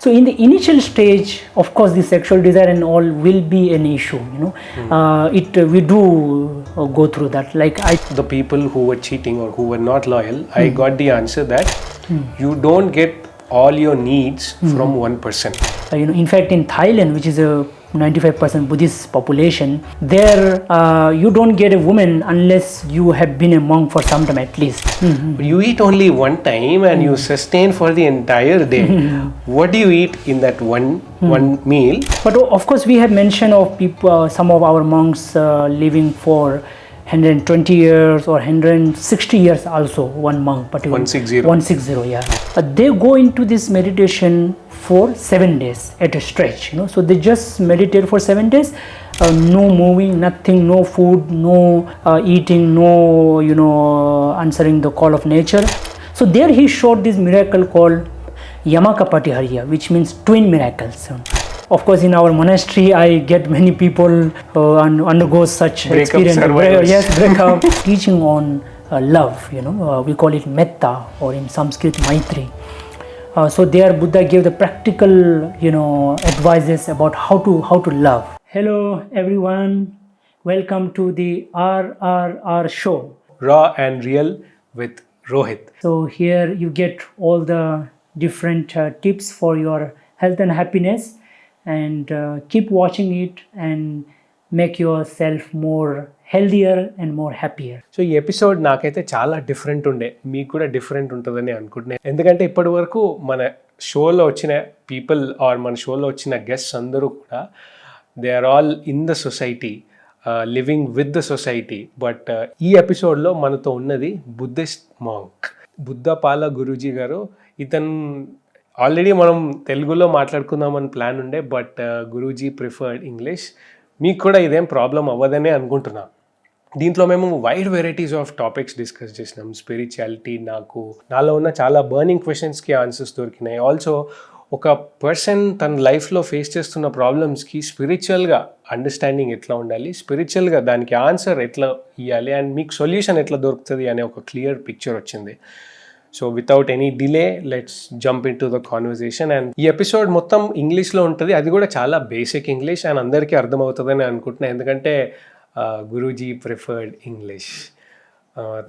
So in the initial stage, of course, the sexual desire and all will be an issue. We do go through that. Like the people who were cheating or who were not loyal, I got the answer that you don't get all your needs from one person. In fact, in Thailand, which is a 95% Buddhist population, there you don't get a woman unless you have been a monk for some time at least. You eat only one time and you sustain for the entire day. What do you eat in that one meal? But of course, we have mention of people, some of our monks living for 120 years or 160 years also, one monk particularly. 160, yeah. They go into this meditation for 7 days at a stretch, So they just meditate for 7 days, no moving, nothing, no food, no eating, no, answering the call of nature. So there he showed this miracle called Yamakapatihariya, which means twin miracles. Of course, in our monastery, I get many people undergo such experience. Breakup. Teaching on love, we call it metta, or in Sanskrit, maitri. So there, Buddha gave the practical, advices about how to love. Hello, everyone. Welcome to the RRR show. Raw and Real with Rohit. So here you get all the different tips for your health and happiness. And keep watching it and make yourself more healthier and more happier. So ఈ episode నాకైతే చాలా different ఉండే, మీకు కూడా different ఉంటుందని అనుకుంటున్నాను. ఎందుకంటే ఇప్పటి వరకు మన షోలో వచ్చిన పీపుల్ ఆర్ మన షోలో వచ్చిన గెస్ట్స్ అందరూ కూడా they are all in the society, living with the society. But ఈ ఎపిసోడ్లో మనతో ఉన్నది బుద్ధిస్ట్ మాంక్, బుద్ధపాల గురూజీ గారు. ఇతను ఆల్రెడీ మనం తెలుగులో మాట్లాడుకుందామని ప్లాన్ ఉండే, బట్ గురూజీ ప్రిఫర్డ్ ఇంగ్లీష్. మీకు కూడా ఇదేం ప్రాబ్లం అవ్వదనే అనుకుంటున్నా. దీంట్లో మేము wide varieties of topics discuss చేసినాం. స్పిరిచువాలిటీ, నాలో ఉన్న చాలా బర్నింగ్ క్వశ్చన్స్కి ఆన్సర్స్ దొరికినాయి. ఆల్సో ఒక పర్సన్ తన లైఫ్లో ఫేస్ చేస్తున్న ప్రాబ్లమ్స్కి స్పిరిచువల్గా అండర్స్టాండింగ్ ఎట్లా ఉండాలి, స్పిరిచువల్గా దానికి ఆన్సర్ ఎట్లా ఇవ్వాలి, అండ్ మీకు సొల్యూషన్ ఎట్లా దొరుకుతుంది అనే ఒక క్లియర్ పిక్చర్ వచ్చింది. So without any delay let's jump in to the conversation. And ఈ ఎపిసోడ్ మొత్తం ఇంగ్లీష్లో ఉంటుంది, అది కూడా చాలా బేసిక్ ఇంగ్లీష్ అండ్ అందరికీ అర్థమవుతుందని అనుకుంటున్నాను. ఎందుకంటే గురూజీ ప్రిఫర్డ్ ఇంగ్లీష్.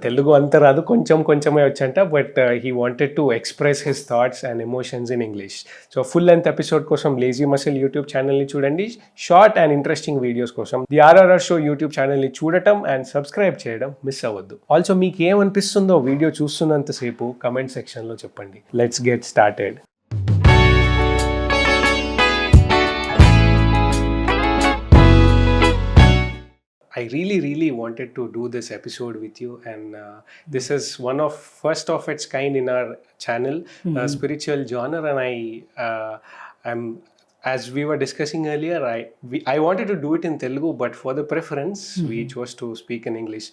తెలుగు అంత రాదు, కొంచెమే వచ్చంట, but he wanted to express his thoughts and emotions in English. So full length episode కోసం లేజీ మసిల్ యూట్యూబ్ ఛానల్ని చూడండి. షార్ట్ అండ్ ఇంట్రెస్టింగ్ వీడియోస్ కోసం ది ఆర్ఆర్ఆర్ షో యూట్యూబ్ ఛానల్ని చూడటం అండ్ సబ్స్క్రైబ్ చేయడం మిస్ అవ్వద్దు. ఆల్సో మీకు ఏమనిపిస్తుందో వీడియో చూస్తున్నంతసేపు కమెంట్ సెక్షన్లో చెప్పండి. Let's get started. I really wanted to do this episode with you, and this is one of first of its kind in our channel, spiritual genre. And I'm, as we were discussing earlier, I wanted to do it in Telugu, but for the preference we chose to speak in English.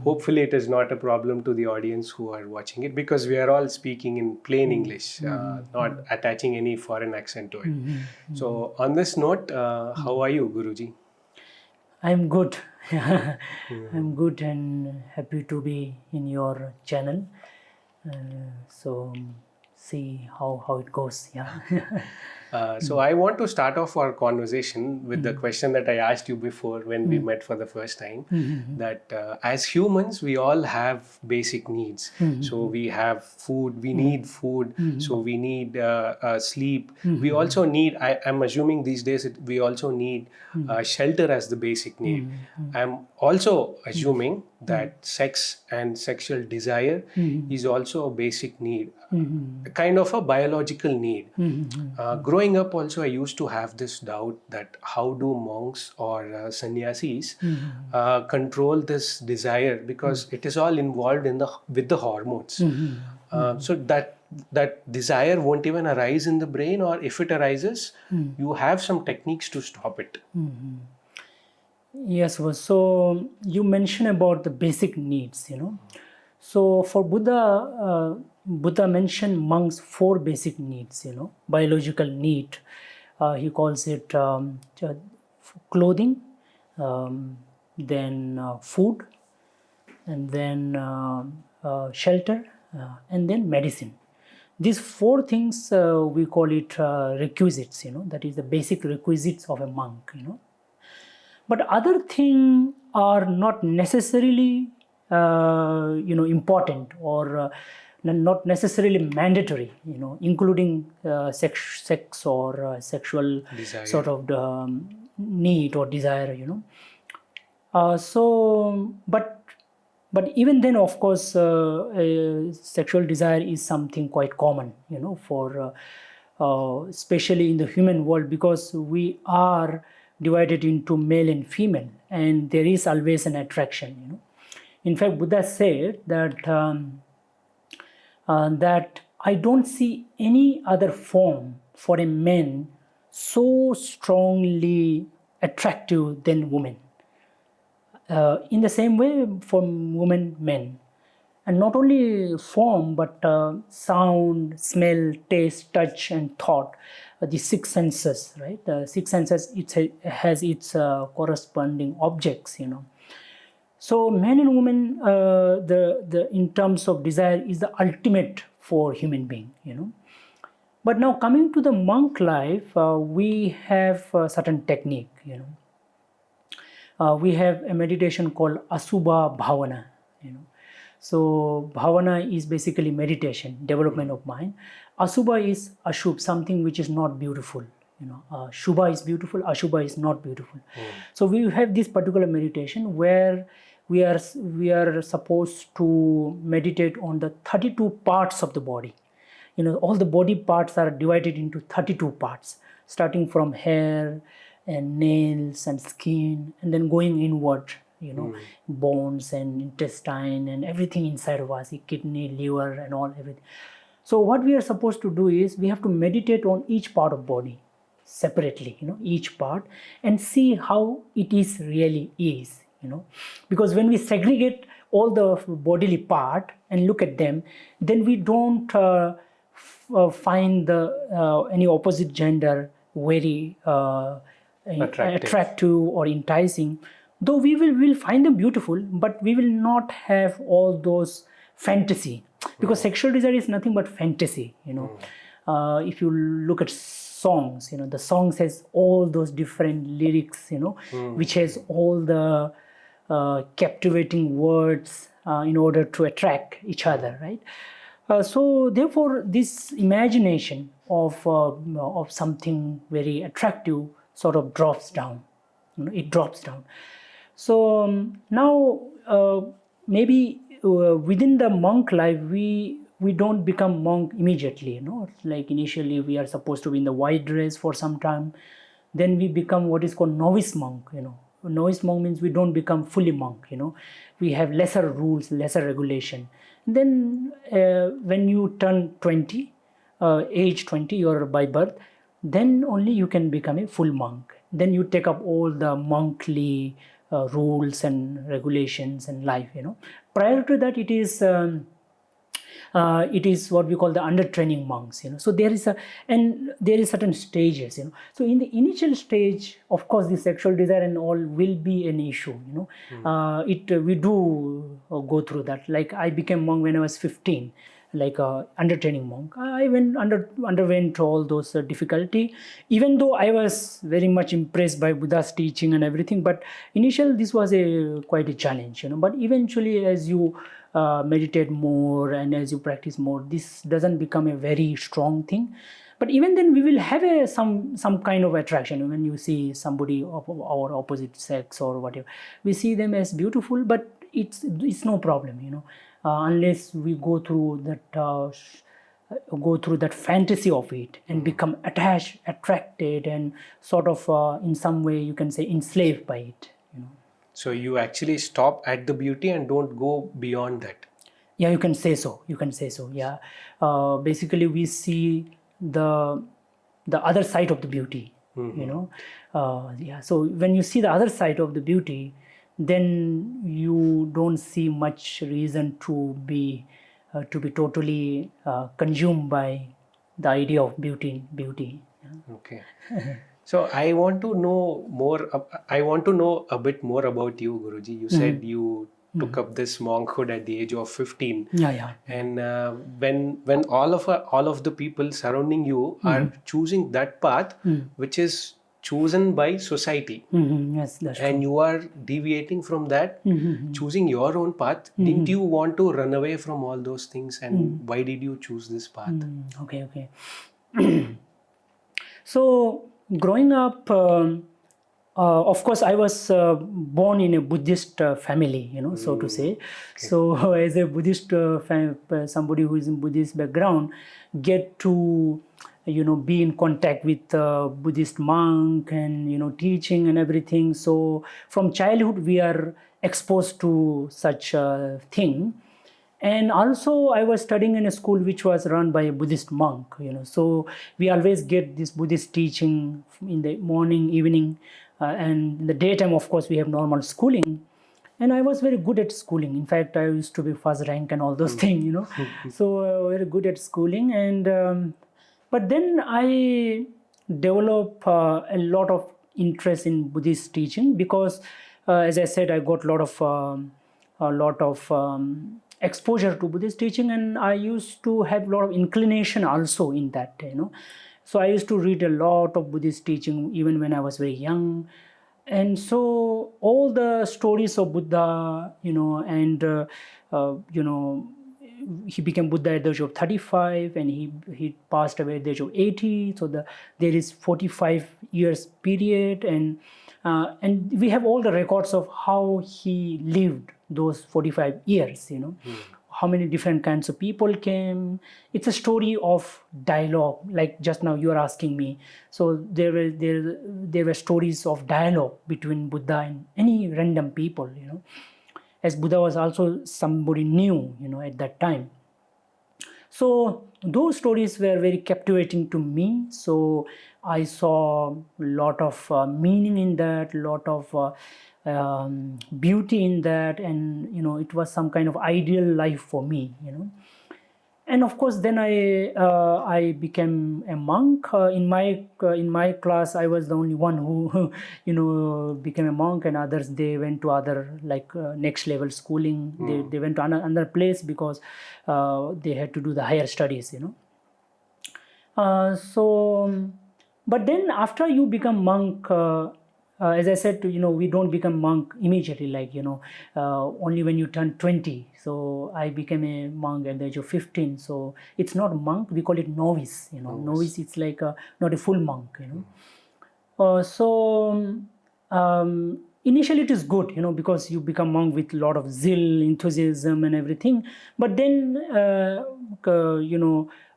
Hopefully it is not a problem to the audience who are watching it, because we are all speaking in plain English, not attaching any foreign accent to it. So on this note, how are you, Guruji? I'm good. I'm good and happy to be in your channel. So see how it goes. So I want to start off our conversation with the question that I asked you before when we met for the first time, that as humans we all have basic needs. So we have food, we need food, so we need sleep. We also need, I'm assuming these days we also need shelter as the basic need. I'm also assuming that sex and sexual desire is also a basic need, a kind of a biological need. Growing up also, I used to have this doubt that how do monks or sannyasis control this desire, because it is all involved with the hormones. So that desire won't even arise in the brain, or if it arises, you have some techniques to stop it. Yes, so you mentioned about the basic needs, So for Buddha mentioned amongst 4 basic needs, biological need. He calls it clothing, then food, and then shelter, and then medicine. these four things we call it requisites, that is the basic requisites of a monk, But other things are not necessarily important or not necessarily mandatory, including sex or sexual desire. sort of need or desire, but even then, of course, sexual desire is something quite common, for especially in the human world, because we are divided into male and female, and there is always an attraction. In fact, Buddha said that I don't see any other form for a man so strongly attractive than women. In the same way for women, men. And not only form, but sound, smell, taste, touch, and thought. The six senses, right? The six senses, it has its corresponding objects, So men and women, the in terms of desire, is the ultimate for human being, But now coming to the monk life, we have a certain technique, We have a meditation called Asubha Bhavana, So Bhavana is basically meditation, development of mind. Asubha is Ashubh, something which is not beautiful. Shubha is beautiful, Ashubha is not beautiful. So we have this particular meditation where we are supposed to meditate on the 32 parts of the body. All the body parts are divided into 32 parts, starting from hair and nails and skin, and then going inward, bones and intestine and everything inside of us, the kidney, liver, and all, everything. So what we are supposed to do is we have to meditate on each part of body separately, each part, and see how it is really is, because when we segregate all the bodily part and look at them, then we don't find any opposite gender very attractive or enticing, though we will find them beautiful, but we will not have all those fantasy, because sexual desire is nothing but fantasy. If you look at songs, the songs has all those different lyrics, which has all the captivating words in order to attract each other, right? So therefore, this imagination of something very attractive sort of drops down. It drops down. So now maybe within the monk life, we don't become monk immediately. Like initially we are supposed to be in the white dress for some time, then we become what is called novice monk. Novice monk means we don't become fully monk. We have lesser rules, lesser regulation. Then when you turn 20, age 20, you're by birth, then only you can become a full monk. Then you take up all the monkly rules and regulations and life. Prior to that, it is what we call the under training monks. So there is certain stages. So in the initial stage, of course, the sexual desire and all will be an issue. We do go through that. Like I became monk when I was 15. Like under training monk, I underwent all those difficulty, even though I was very much impressed by Buddha's teaching and everything. But initially this was quite a challenge, But eventually, as you meditate more and as you practice more, this doesn't become a very strong thing. But even then, we will have some kind of attraction when you see somebody of our opposite sex or whatever. We see them as beautiful, but it's no problem, unless we go through that fantasy of it and become attached, attracted, and sort of in some way you can say enslaved by it. So you actually stop at the beauty and don't go beyond that. Yeah, you can say so. Yeah, basically we see the other side of the beauty. Yeah. So when you see the other side of the beauty, then you don't see much reason to be totally consumed by the idea of beauty. Yeah. Okay. So I want to know a bit more about you, Guruji. You said you took up this monkhood at the age of 15. Yeah. And when all of the people surrounding you are choosing that path, which is chosen by society, Yes, that's and true. you are deviating from that, choosing your own path, didn't you want to run away from all those things, and why did you choose this path? Okay. So growing up, of course, I was born in a Buddhist family, so to say. Okay. So as a Buddhist, somebody who is in Buddhist background, get to be in contact with Buddhist monk and teaching and everything. So from childhood we are exposed to such a thing. And also I was studying in a school which was run by a Buddhist monk, so we always get this Buddhist teaching in the morning, evening, and in the daytime, of course, we have normal schooling. And I was very good at schooling. In fact, I used to be first rank and all those things, so very good at schooling. And but then I developed a lot of interest in Buddhist teaching because, as I said, I got a lot of exposure to Buddhist teaching, and I used to have a lot of inclination also in that, So I used to read a lot of Buddhist teaching even when I was very young. And so all the stories of Buddha, he became Buddha at the age of 35, and he passed away at the age of 80. So there is 45 years period, and we have all the records of how he lived those 45 years, how many different kinds of people came. It's a story of dialogue, like just now you are asking me. So there were stories of dialogue between Buddha and any random people, as Buddha was also somebody new, at that time. So those stories were very captivating to me. So I saw a lot of meaning in that, lot of beauty in that, and it was some kind of ideal life for me. And of course, then I became a monk. In my class, I was the only one who became a monk, and others, they went to other next level schooling. They went to another place because they had to do the higher studies. But then after you become monk, as I said, we don't become monk immediately, only when you turn 20. So I became a monk at the age of 15. So it's not monk, we call it novice. Novice, it's like not a full monk. Initially it is good, because you become monk with a lot of zeal, enthusiasm, and everything. But then,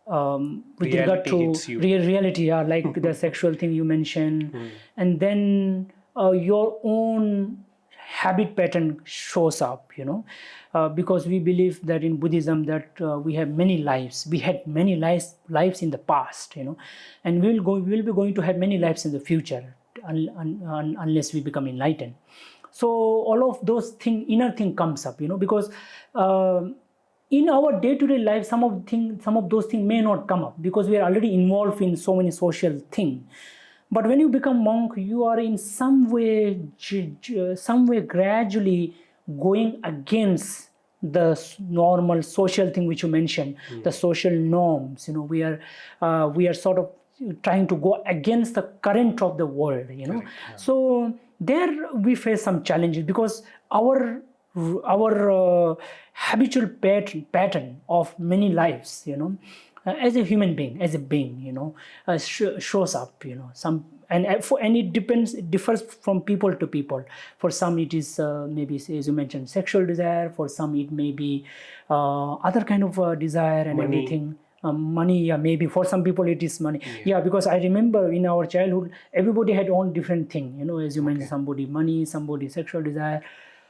with regard to reality, like the sexual thing you mentioned, and then your own habit pattern shows up, because we believe that in Buddhism that we have many lives. We had many lives in the past, and we will be going to have many lives in the future unless we become enlightened. So all of those inner thing comes up, because in our day-to-day life, some of those things may not come up because we are already involved in so many social things. But when you become monk, you are in some way gradually going against the normal social thing which you mentioned, the social norms. We are sort of trying to go against the current of the world. Correct, yeah. So there we face some challenges because our habitual pattern of many lives, as a human being, as a being, shows up, and it differs from people to people. For some it is maybe, as you mentioned, sexual desire. For some it may be other kind of desire and money. Everything. Money, maybe for some people it is money. Yeah, because I remember in our childhood, everybody had own different thing. As you mentioned, somebody money, somebody sexual desire,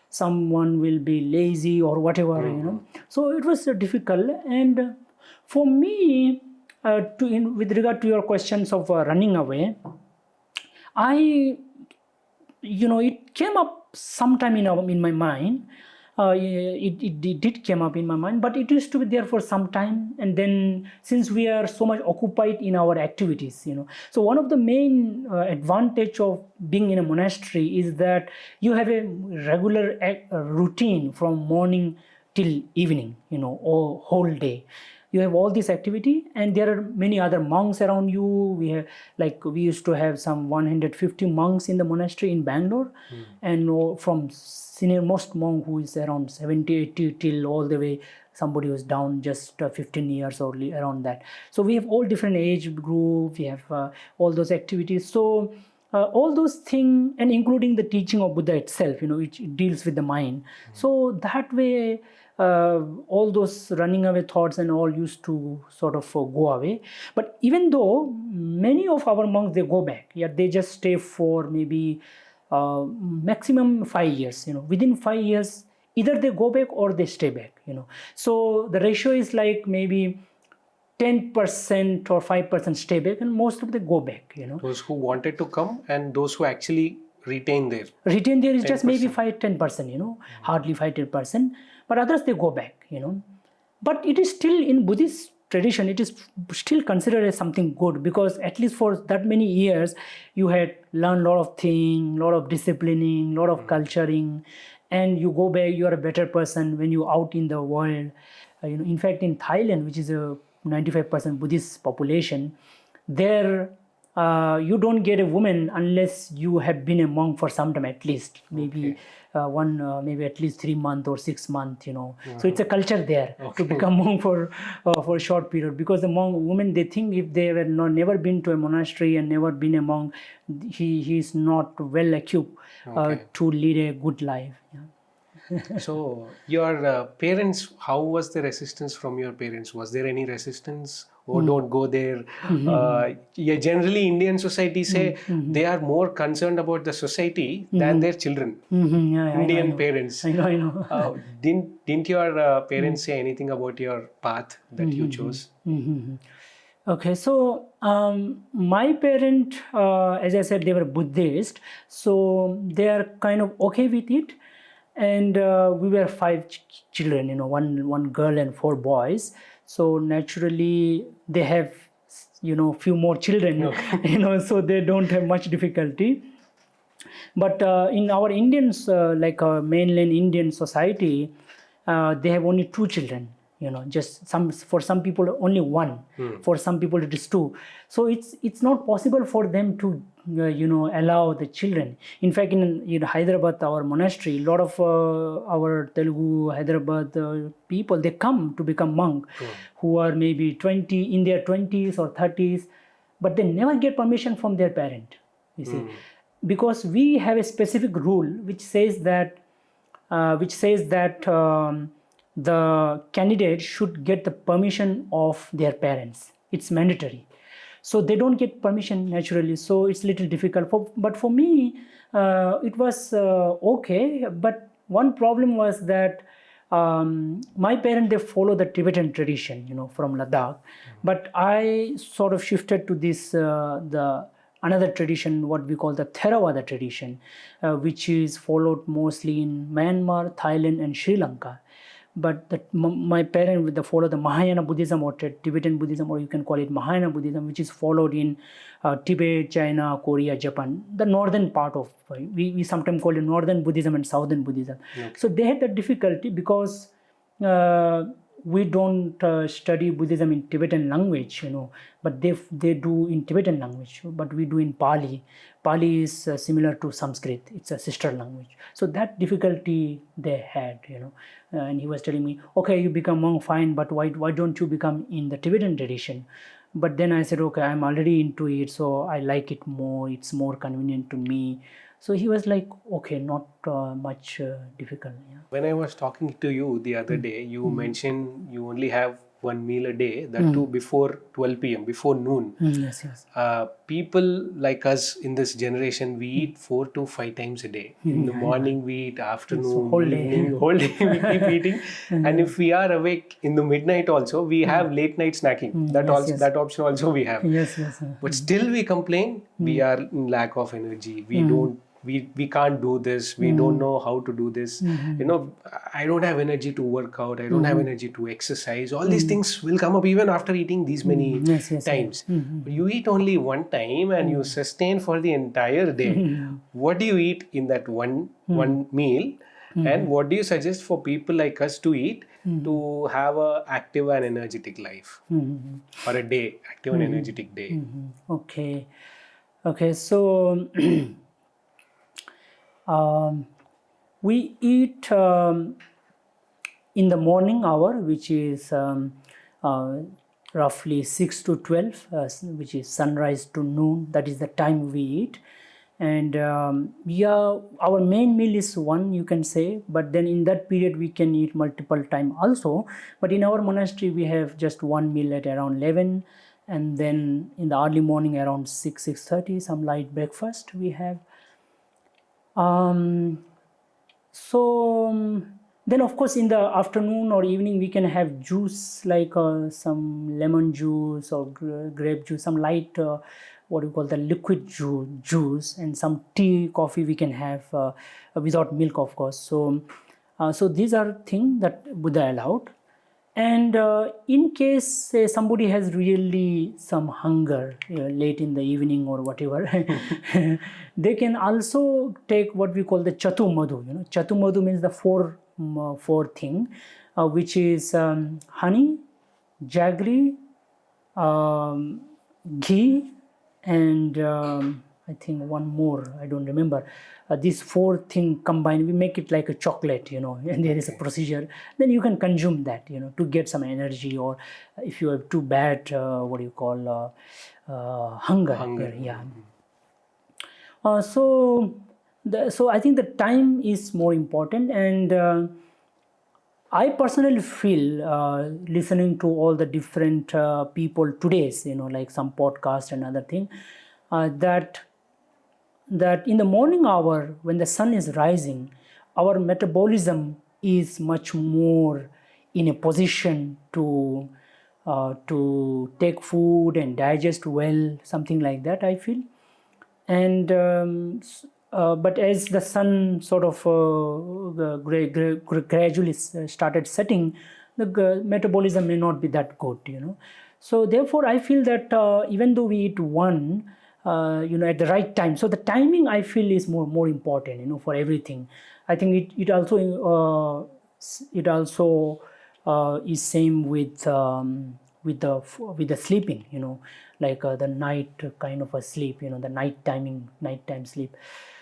someone will be lazy or whatever. So it was difficult. And for me, with regard to your questions of running away, it came up sometime in my mind, it did come up in my mind, but it used to be there for some time. And then since we are so much occupied in our activities, so one of the main advantage of being in a monastery is that you have a regular routine from morning till evening, or whole day. You have all this activity, and there are many other monks around you. We used to have some 150 monks in the monastery in Bangalore, and from senior most monk who is around 70, 80 till all the way somebody who's down just 15 years or around that. So we have all different age group. We have all those activities. So all those things, and including the teaching of Buddha itself, which deals with the mind. So that way, all those running away thoughts and all used to sort of go away. But even though many of our monks, they go back, they just stay for maybe maximum 5 years. Within 5 years, either they go back or they stay back. So the ratio is like maybe 10% or 5% stay back, and most of them go back. Those who wanted to come and those who actually retain there is just maybe 5-10%, hardly 5-10%, but others they go back. But it is still in Buddhist tradition, it is still considered as something good, because at least for that many years you had learned a lot of things, a lot of disciplining, a lot of culturing, and you go back, you are a better person when you out in the world. In fact, in Thailand, which is a 95% Buddhist population, there you don't get a woman unless you have been a monk for some time, at least maybe maybe at least 3 months or 6 months. So it's a culture there to become monk for a short period, because the monk women, they think if they were never been to a monastery and never been a monk, he is not well equipped to lead a good life. So your parents, how was the resistance from your parents? Was there any resistance? Don't go there. Generally Indian society say they are more concerned about the society than their children. Indian parents. I know. Didn't your parents say anything about your path that you chose? Okay, so my parents, as I said, they were Buddhist, so they are kind of okay with it. And we were 5 children, one girl and 4 boys. So naturally they have, few more children, so they don't have much difficulty. But in our Indians, like our mainland Indian society, they have only 2 children. Just for some people only 1, for some people it is 2. So it's not possible for them to allow the children. In fact, in Hyderabad, our monastery, a lot of our Telugu Hyderabad people, they come to become monk, who are maybe in their 20s or 30s, but they never get permission from their parent. You see, because we have a specific rule which says that the candidate should get the permission of their parents. It's mandatory. So they don't get permission naturally. So it's a little difficult. But for me, it was okay. But one problem was that my parents, they follow the Tibetan tradition, from Ladakh. But I sort of shifted to this, another tradition, what we call the Theravada tradition, which is followed mostly in Myanmar, Thailand, and Sri Lanka. But my parents, they follow the Mahayana Buddhism or Tibetan Buddhism, or you can call it Mahayana Buddhism, which is followed in Tibet, China, Korea, Japan, the northern part of, we sometimes call it Northern Buddhism and Southern Buddhism. Okay. So they had that difficulty because we don't study Buddhism in Tibetan language, but they do in Tibetan language, but we do in Pali. Pali is similar to Sanskrit. It's a sister language. So that difficulty they had, and he was telling me, okay, you become monk, fine, but why don't you become in the Tibetan tradition? But then I said, okay, I'm already into it, so I like it more. It's more convenient to me. So he was like, okay, not much difficult. Yeah. When I was talking to you the other day, you mentioned you only have 1 meal a day, that too before 12 p.m., before noon. Yes. People like us in this generation, we eat 4 to 5 times a day. In the morning we eat, afternoon, evening, whole day we keep eating. And if we are awake in the midnight also, we have late night snacking. That option also we have. Yes. But still we complain, we are in lack of energy. We don't we can't do this, we don't know how to do this, I don't have energy to work out, I don't have energy to exercise. All these things will come up even after eating these many times. But you eat only one time and you sustain for the entire day. What do you eat in that one meal? And what do you suggest for people like us to eat to have a active and energetic life, or a day, active and energetic day? Okay, so we eat in the morning hour, which is roughly 6 to 12, which is sunrise to noon. That is the time we eat. And our main meal is one, you can say, but then in that period we can eat multiple time also. But in our monastery we have just one meal at around 11, and then in the early morning around 6:30 some light breakfast we have. Then of course in the afternoon or evening we can have juice, like some lemon juice or grape juice, some light what we call the liquid juice, and some tea, coffee we can have without milk, of course. So these are things that Buddha allowed. And in case say somebody has really some hunger late in the evening or whatever, they can also take what we call the chatu madhu. Chatu madhu means the four thing, which is honey, jaggery, ghee, and I think one more, I don't remember. These four things combined, we make it like a chocolate, and there is a procedure. Then you can consume that, to get some energy, or if you have too bad, hunger. Yeah. So I think the time is more important, and I personally feel listening to all the different people today's, like some podcast and other thing, that in the morning hour when the sun is rising, our metabolism is much more in a position to take food and digest well, something like that, I feel. And but as the sun sort of gradually started setting, the metabolism may not be that good, So therefore I feel that even though we eat one, at the right time, so the timing I feel is more important, for everything. I think it also is same with the sleeping, like the night kind of a sleep, the nighttime sleep.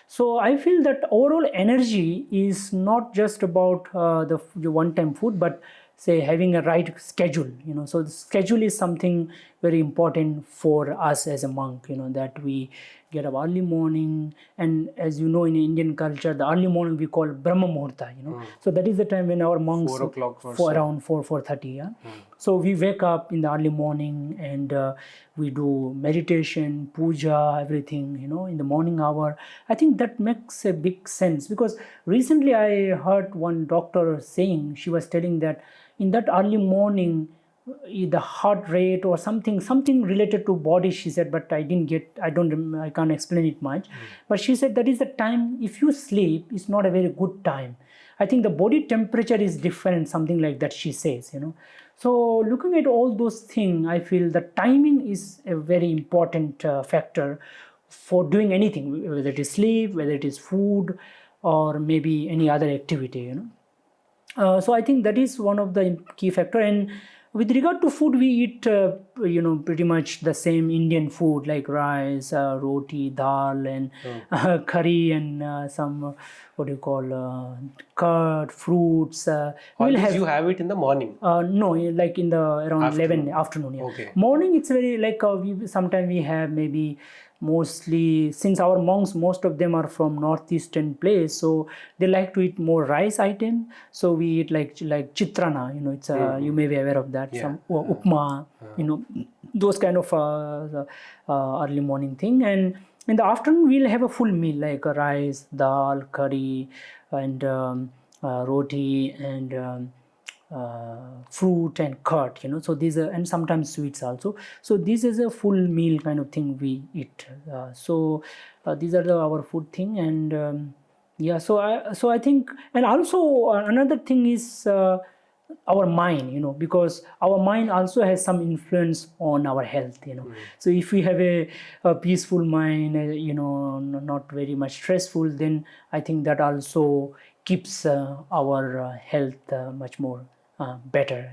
So I feel that overall energy is not just about the one-time food, but say having a right schedule, so the schedule is something very important for us as a monk, that we get up early morning. And as you know, in Indian culture, the early morning we call Brahma Muhurta, so that is the time when our monks 4 o'clock for around 4:30, so we wake up in the early morning and we do meditation, puja, everything, in the morning hour. I think that makes a big sense, because recently I heard one doctor saying, she was telling that in that early morning, the heart rate or something related to body, she said, but I can't explain it much. But she said that is the time, if you sleep, it's not a very good time. I think the body temperature is different, something like that, she says, So looking at all those things, I feel the timing is a very important factor for doing anything, whether it is sleep, whether it is food, or maybe any other activity, So I think that is one of the key factor. And with regard to food, we eat, pretty much the same Indian food, like rice, roti, dal, and curry, and some, curd, fruits. All these you have it in the morning? No, like in the around 11 afternoon. Yeah. Okay. Morning, it's very like sometimes we have maybe, mostly since our monks, most of them are from northeastern place, so they like to eat more rice item. So we eat like chitrana, it's you may be aware of that, some upma, those kind of early morning thing. And in the afternoon we'll have a full meal, like rice, dal, curry, and roti, and fruit and curd, so these are, and sometimes sweets also. So this is a full meal kind of thing we eat. These are our food thing. And so I think, and also another thing is our mind, because our mind also has some influence on our health. So if we have a peaceful mind, not very much stressful, then I think that also keeps our health much more better.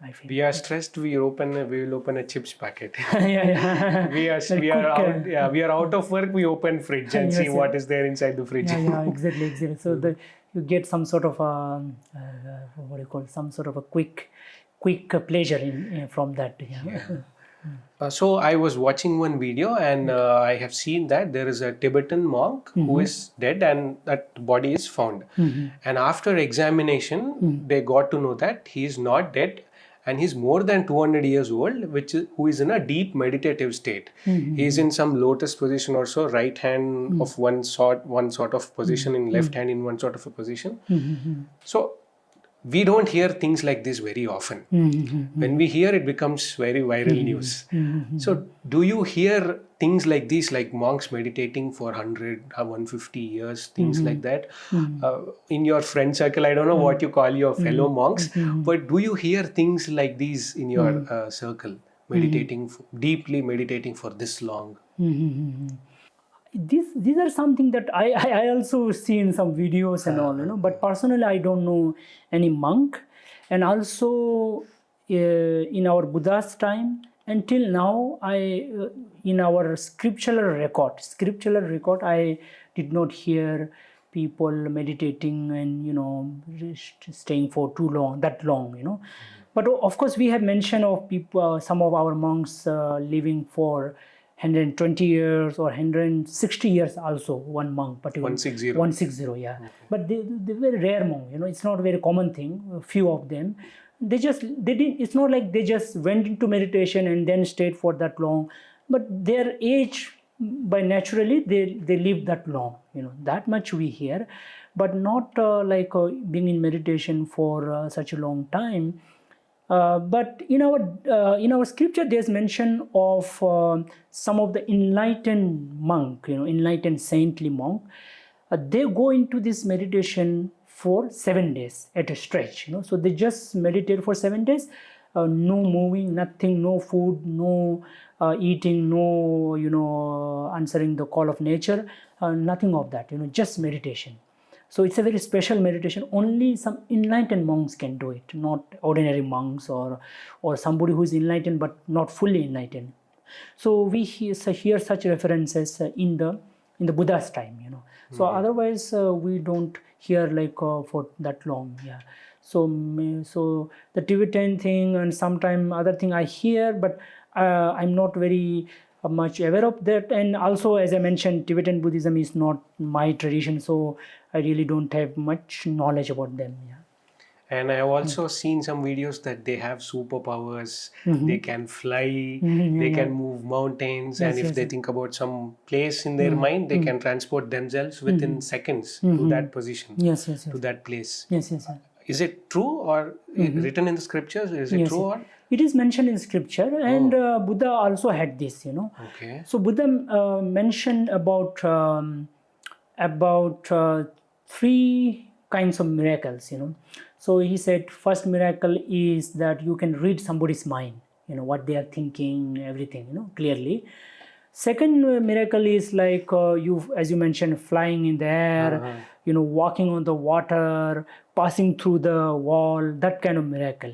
I feel. We are stressed. We will open a chips packet. Yeah. we are out. Yeah, we are out of work. We open fridge and see what is there inside the fridge. Yeah, exactly. So you get some sort of what do you call, some sort of a quick pleasure from that. Yeah. So I was watching one video, and I have seen that there is a Tibetan monk who is dead, and that body is found. And after examination, they got to know that he is not dead, and he's more than 200 years old, who is in a deep meditative state. He is in some lotus position or so, right hand of one sort of position, in left hand in one sort of a position. So we don't hear things like this very often. When we hear, it becomes very viral news. So do you hear things like this, like monks meditating for 100 or 150 years, things like that, in your friend circle? I don't know what you call your fellow monks, but do you hear things like these in your circle, deeply meditating for this long? These are something that I also see in some videos and all, but personally I don't know any monk. And also in our Buddha's time, until now, in our scriptural record, I did not hear people meditating and staying for that long. But of course, we have mention of people, some of our monks living for 120 years or 160 years also, one monk, particularly 160, yeah. Okay. But they were rare monk, it's not a very common thing. A few of them, it's not like they just went into meditation and then stayed for that long, but their age, by naturally they live that long, that much we hear, but not being in meditation for such a long time. But in our scripture, there's mention of some of the enlightened monk, enlightened saintly monk. They go into this meditation for 7 days at a stretch. So they just meditate for 7 days, no moving, nothing, no food, no eating, no answering the call of nature, nothing of that. Just meditation. So it's a very special meditation. Only some enlightened monks can do it, not ordinary monks or somebody who is enlightened but not fully enlightened. So we hear such references in the Buddha's time, So otherwise we don't hear for that long, yeah. So the Tibetan thing and sometime other thing I hear, but I'm not very much aware of that. And also, as I mentioned, Tibetan Buddhism is not my tradition, so I really don't have much knowledge about them. Yeah. And I have also seen some videos that they have superpowers. They can fly, they can move mountains, and if they think about some place in their mind, they can transport themselves within seconds to that position, to that place. Yes. Is it true or written in the scriptures? Is it true? Or? It is mentioned in scripture, and Buddha also had this, Okay. So Buddha mentioned about 3 kinds of miracles, So he said, first miracle is that you can read somebody's mind, what they are thinking, everything, clearly. Second miracle is like as you mentioned, flying in the air, walking on the water, passing through the wall, that kind of miracle,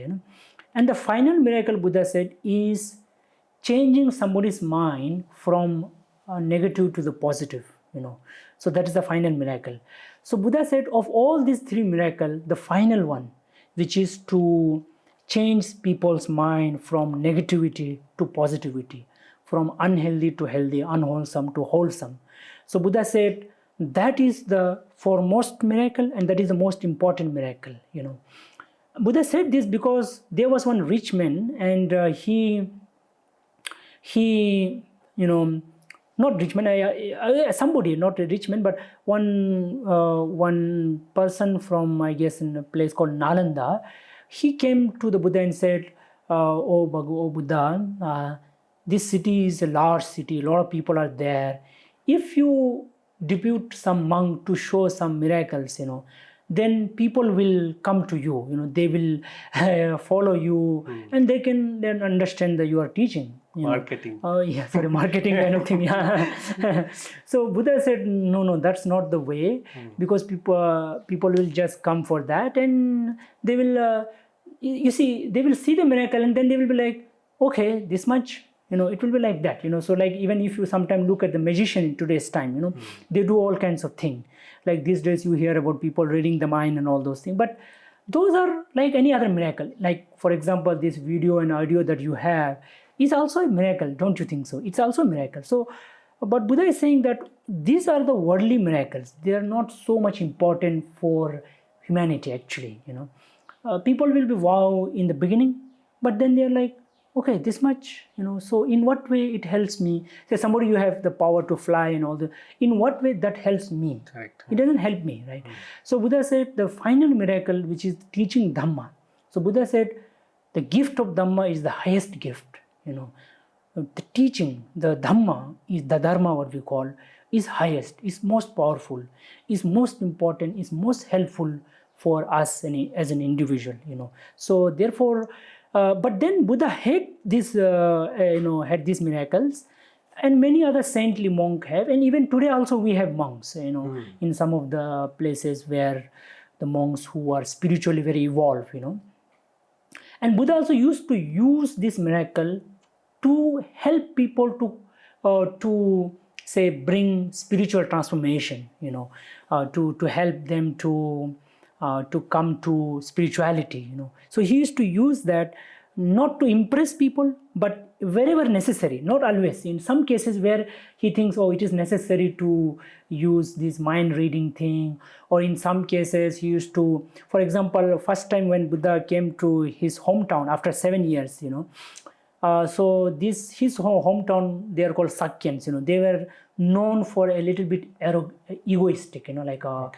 And the final miracle, Buddha said, is changing somebody's mind from negative to the positive, So that is the final miracle. So Buddha said, of all these 3 miracles, the final one, which is to change people's mind from negativity to positivity, from unhealthy to healthy, unwholesome to wholesome. So Buddha said, that is the foremost miracle, and that is the most important miracle, Buddha said this because there was one rich man, and he not rich man, somebody, not a rich man, but one person from, I guess, in a place called Nalanda, he came to the Buddha and said, oh Buddha, this city is a large city, a lot of people are there. If you depute some monk to show some miracles, then people will come to you, they will follow you, and they can then understand that you are teaching. Marketing. Marketing kind of thing. Yeah. So Buddha said, no, that's not the way, because people will just come for that, and they will, they will see the miracle, and then they will be like, okay, this much. It will be like that. So like, even if you sometimes look at the magician in today's time, they do all kinds of things. Like these days you hear about people reading the mind and all those things, but those are like any other miracle. Like, for example, this video and audio that you have is also a miracle, don't you think so? It's also a miracle. So, but Buddha is saying that these are the worldly miracles. They are not so much important for humanity, actually. People will be wow in the beginning, but then they're like, okay, this much, so in what way it helps me? Say somebody, you have the power to fly and all that. In what way that helps me? Correct. It doesn't help me, right? So Buddha said the final miracle, which is teaching Dhamma. So Buddha said the gift of Dhamma is the highest gift. The teaching, the Dhamma, is the Dharma, what we call, is highest, is most powerful, is most important, is most helpful for us as an individual. So therefore, but then Buddha had this, had these miracles, and many other saintly monks have, and even today also we have monks, in some of the places where the monks who are spiritually very evolved, And Buddha also used to use this miracle to help people to say bring spiritual transformation, to help them to come to spirituality, So he used to use that not to impress people, but wherever necessary, not always. In some cases where he thinks, it is necessary to use this mind reading thing, or in some cases he used to, for example, first time when Buddha came to his hometown after 7 years, so his hometown, they are called Sakyans, they were known for a little bit egoistic, like a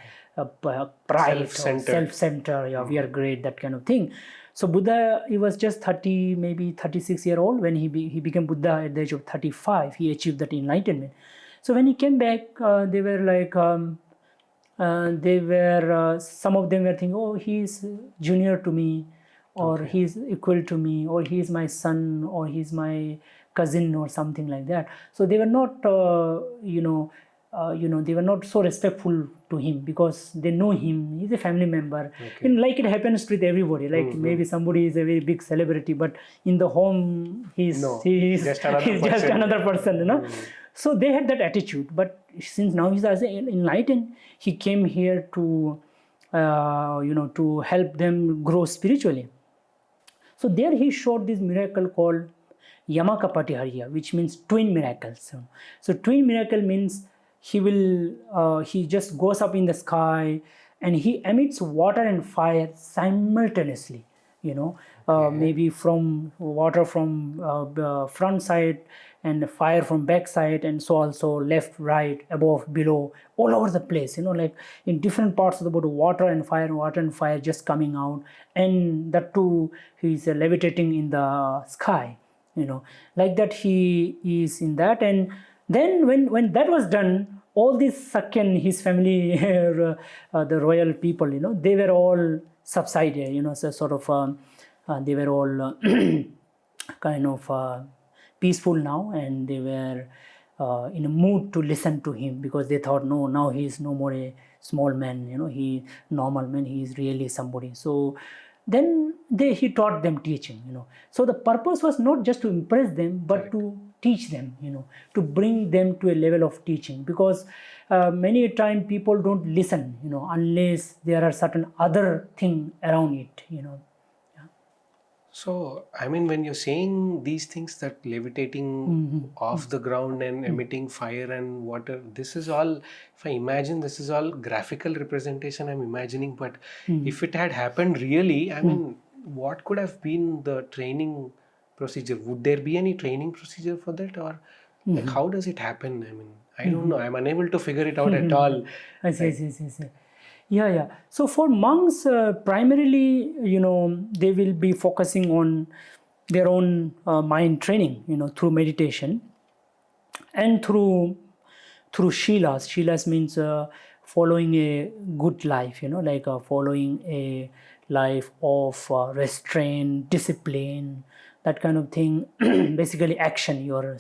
pride, self-centered, we are great, that kind of thing. So Buddha, he was just 30, maybe 36 years old when he became Buddha. At the age of 35, he achieved that enlightenment. So when he came back, they were like, some of them were thinking, he's junior to me, or he's equal to me, or he's my son, or he's my cousin, or something like that. So they were not, they were not so respectful to him, because they know him, he's a family member. Like it happens with everybody, like maybe somebody is a very big celebrity, but in the home he's just another person, So they had that attitude, but since now he's enlightened, he came here to to help them grow spiritually. So there he showed this miracle called Yamakapatihariya, which means twin miracles. So twin miracle means he just goes up in the sky and he emits water and fire simultaneously, maybe from water from front side and fire from back side, and so also left, right, above, below, all over the place, like in different parts of the body, water and fire just coming out, and that too, he's levitating in the sky, like that he is in that. And then when that was done, all this Sakyan, his family, the royal people, they were all subsided, so sort of, they were all kind of peaceful now, and they were in a mood to listen to him, because they thought, no, now he is no more a small man, he normal man, he is really somebody. So then he taught them teaching, So the purpose was not just to impress them, but to teach them, to bring them to a level of teaching, because many a time people don't listen, unless there are certain other thing around it, So, when you're saying these things, that levitating off the ground and emitting fire and water, this is all, if I imagine, this is all graphical representation I'm imagining, but if it had happened really, what could have been the training procedure? Would there be any training procedure for that, or like, how does it happen? I don't know. I'm unable to figure it out at all. I see. Yeah. So for monks, primarily, they will be focusing on their own mind training, through meditation and through shilas. Shilas means following a good life, like following a life of restraint, discipline, that kind of thing. Basically, action, your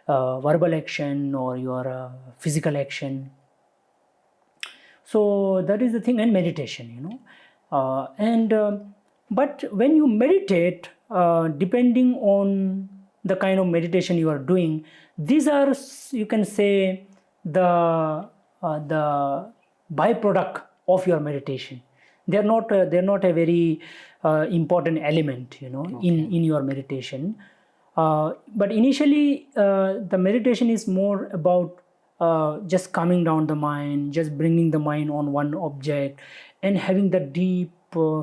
verbal action or your physical action. So that is the thing, and meditation, but when you meditate, depending on the kind of meditation you are doing, these are, you can say, the byproduct of your meditation. They're not a very important element, in your meditation. But initially, the meditation is more about just calming down the mind, just bringing the mind on one object, and having the deep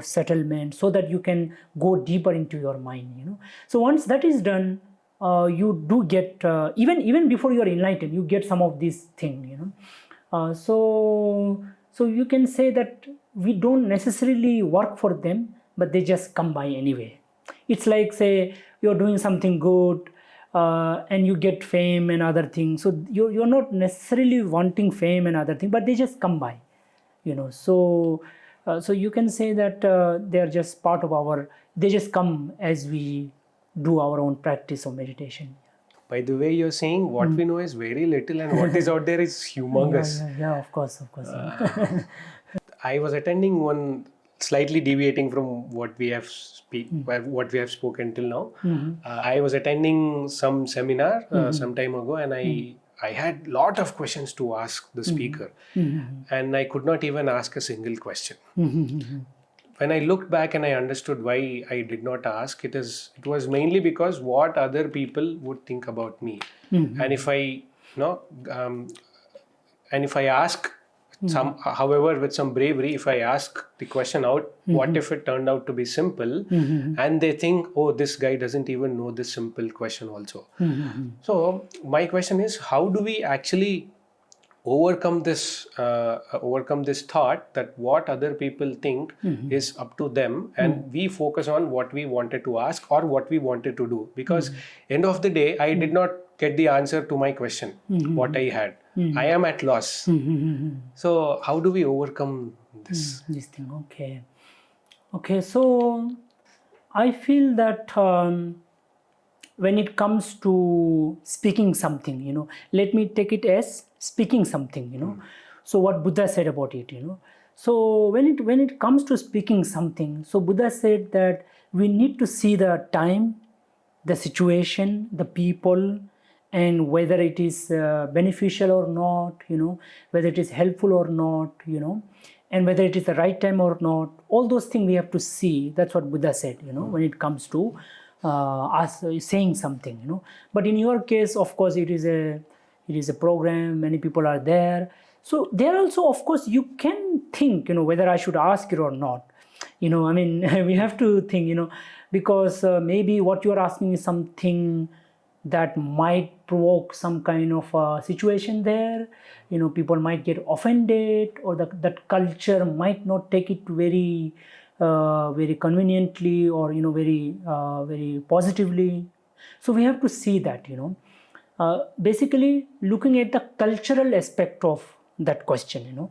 settlement, so that you can go deeper into your mind. So once that is done, you do get, even before you are enlightened, you get some of these things. So you can say that we don't necessarily work for them, but they just come by anyway. It's like, say, you're doing something good, and you get fame and other things. So you're not necessarily wanting fame and other things, but they just come by. So you can say that they're just part of they just come as we do our own practice of meditation. By the way, you're saying what we know is very little and what is out there is humongous. Yeah, of course. I was attending one, slightly deviating from what we have spoken till now. I was attending some seminar some time ago, and I had lot of questions to ask the speaker, and I could not even ask a single question. When I looked back and I understood why I did not ask, it was mainly because what other people would think about me, and if I ask however, with some bravery, if I ask the question out, what if it turned out to be simple, and they think, oh, this guy doesn't even know this simple question also. So my question is, how do we actually overcome this thought that what other people think is up to them, and we focus on what we wanted to ask or what we wanted to do? Because end of the day, I did not get the answer to my question, what I had. I am at loss. So how do we overcome this? This thing, okay. So I feel that when it comes to speaking something, let me take it as speaking something, So what Buddha said about it, So when it comes to speaking something, so Buddha said that we need to see the time, the situation, the people, and whether it is beneficial or not, whether it is helpful or not, and whether it is the right time or not. All those things we have to see. That's what Buddha said, when it comes to us saying something, But in your case, of course, it is a program. Many people are there. So there also, of course, you can think, whether I should ask it or not. We have to think, because maybe what you are asking is something that might provoke some kind of situation there. People might get offended, or that culture might not take it very conveniently, or very positively. So we have to see that, basically looking at the cultural aspect of that question,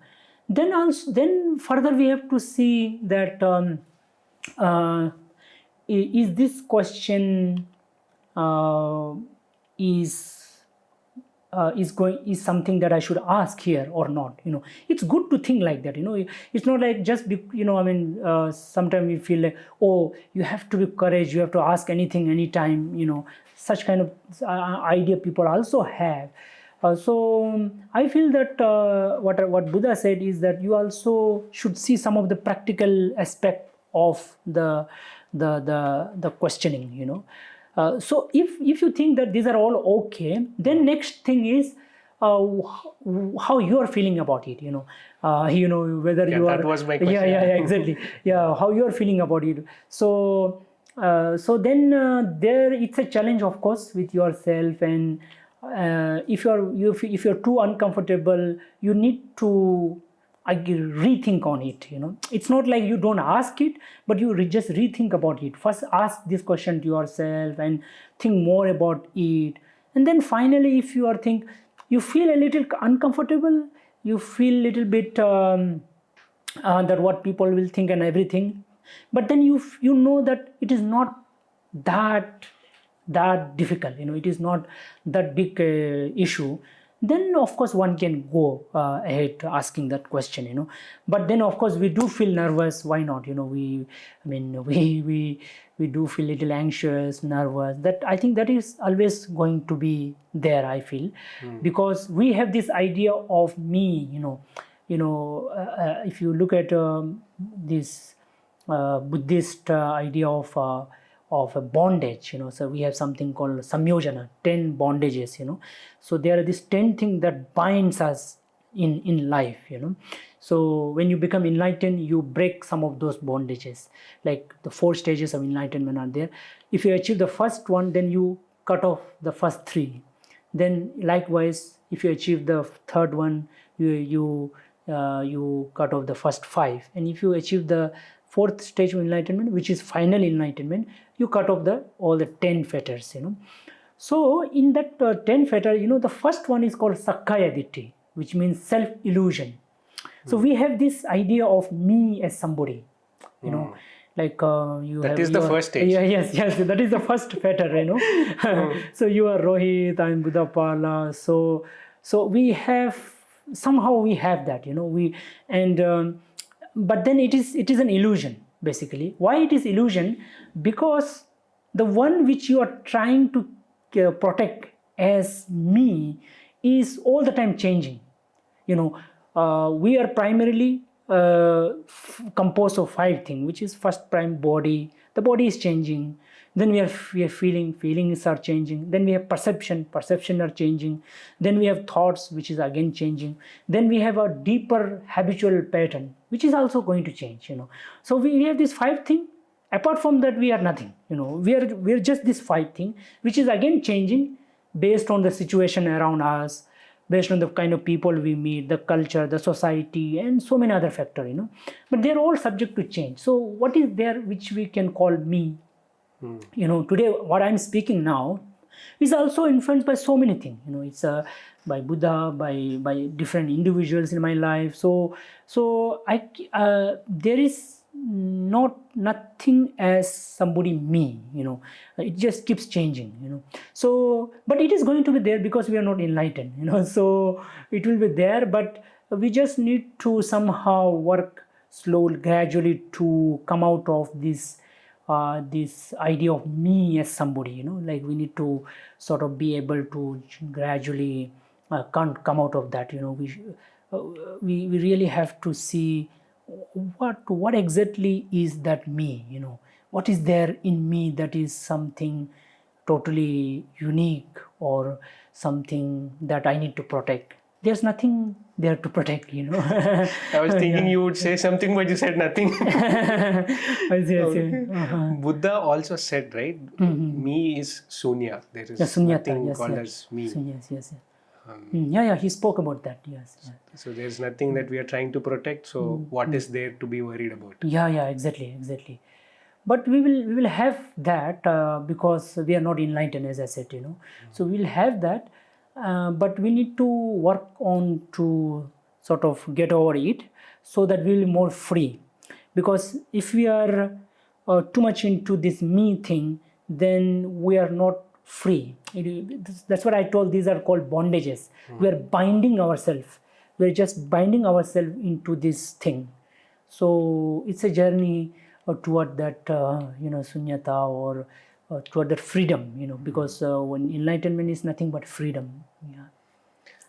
Then further we have to see that is this question is something that I should ask here or not? It's good to think like that. It's not like just sometimes we feel like, oh, you have to be courage, you have to ask anything, anytime. Such kind of idea people also have. So I feel that what Buddha said is that you also should see some of the practical aspect of the questioning. So if you think that these are all okay, then next thing is how you are feeling about it. Whether you are. That was my question. Yeah, exactly. Yeah, how you are feeling about it. So then there it's a challenge, of course, with yourself, and if you're too uncomfortable, you need to rethink on it. It's not like you don't ask it, but you just rethink about it. First ask this question to yourself and think more about it, and then finally if you you feel a little uncomfortable, you feel a little bit that what people will think and everything, but then you know that it is not that difficult, it is not that big issue, then of course one can go ahead asking that question. But then of course we do feel nervous. Why not? We do feel a little anxious, nervous. That I think that is always going to be there, I feel, because we have this idea of me. If you look at this Buddhist idea of a bondage, so we have something called samyojana, 10 bondages, so there are these 10 things that binds us in life, so when you become enlightened, you break some of those bondages, like the 4 stages of enlightenment are there. If you achieve the first one, then you cut off the first 3. Then likewise, if you achieve the third one, you cut off the first 5, and if you achieve the 4th stage of enlightenment, which is final enlightenment, you cut off all the 10 fetters. So in that 10 fetter, the first one is called sakkaya ditthi, which means self illusion. So we have this idea of me as somebody, like you that have is the first stage. Yes, that is the first fetter. So you are Rohit, I am Buddha Pala. So we have that, but then it is an illusion, basically. Why it is illusion? Because the one which you are trying to protect as me is all the time changing. We are primarily composed of 5 things, which is first prime body. The body is changing. Then we are feelings are changing. Then we have perception are changing. Then we have thoughts, which is again changing. Then we have a deeper habitual pattern, which is also going to change. So we have these 5 things. Apart from that, we are nothing. We are just this 5 things, which is again changing based on the situation around us, based on the kind of people we meet, the culture, the society, and so many other factors. But they are all subject to change. So what is there which we can call me? Today what I'm speaking now is also influenced by so many things. It's by Buddha, by different individuals in my life. So there is nothing as somebody me. It just keeps changing. So but it is going to be there because we are not enlightened. So it will be there, but we just need to somehow work slowly, gradually to come out of this idea of me as somebody, like we need to sort of be able to gradually come out of that. We really have to see what exactly is that me. What is there in me that is something totally unique or something that I need to protect. There's nothing there to protect. I was thinking you would say something, but you said nothing. Buddha also said, right? Me is sunya. There is nothing called as me. He spoke about that. Yes. So there's nothing that we are trying to protect. So what is there to be worried about? Yeah, exactly. But we will have that because we are not enlightened, as I said. So we will have that. But we need to work on to sort of get over it so that we will be more free. Because if we are too much into this me thing, then we are not free. That's what I told. These are called bondages. We are binding ourselves. We are just binding ourselves into this thing. So it's a journey toward that, sunyata or toward that freedom, because when enlightenment is nothing but freedom.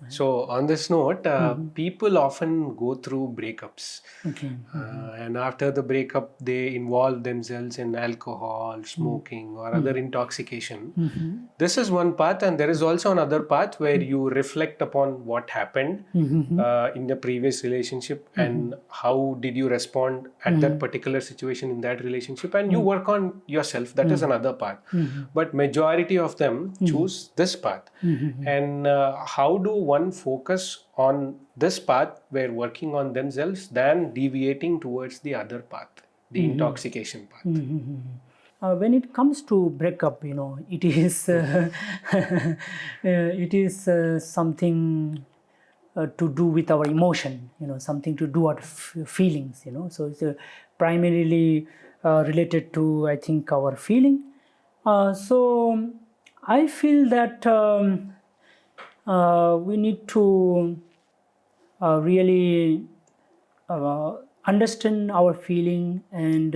So on this note, people often go through breakups. Okay. And after the breakup, they involve themselves in alcohol, smoking, or other intoxication. This is one path, and there is also another path where you reflect upon what happened in the previous relationship and how did you respond at that particular situation in that relationship, and you work on yourself. That is another path. But majority of them choose this path. And how do one focus on this path where working on themselves than deviating towards the other path, the intoxication path. When it comes to breakup, it is it is something to do with our emotion, something to do with feelings, so it's primarily related to, I think, our feeling. So I feel that we need to really understand our feeling and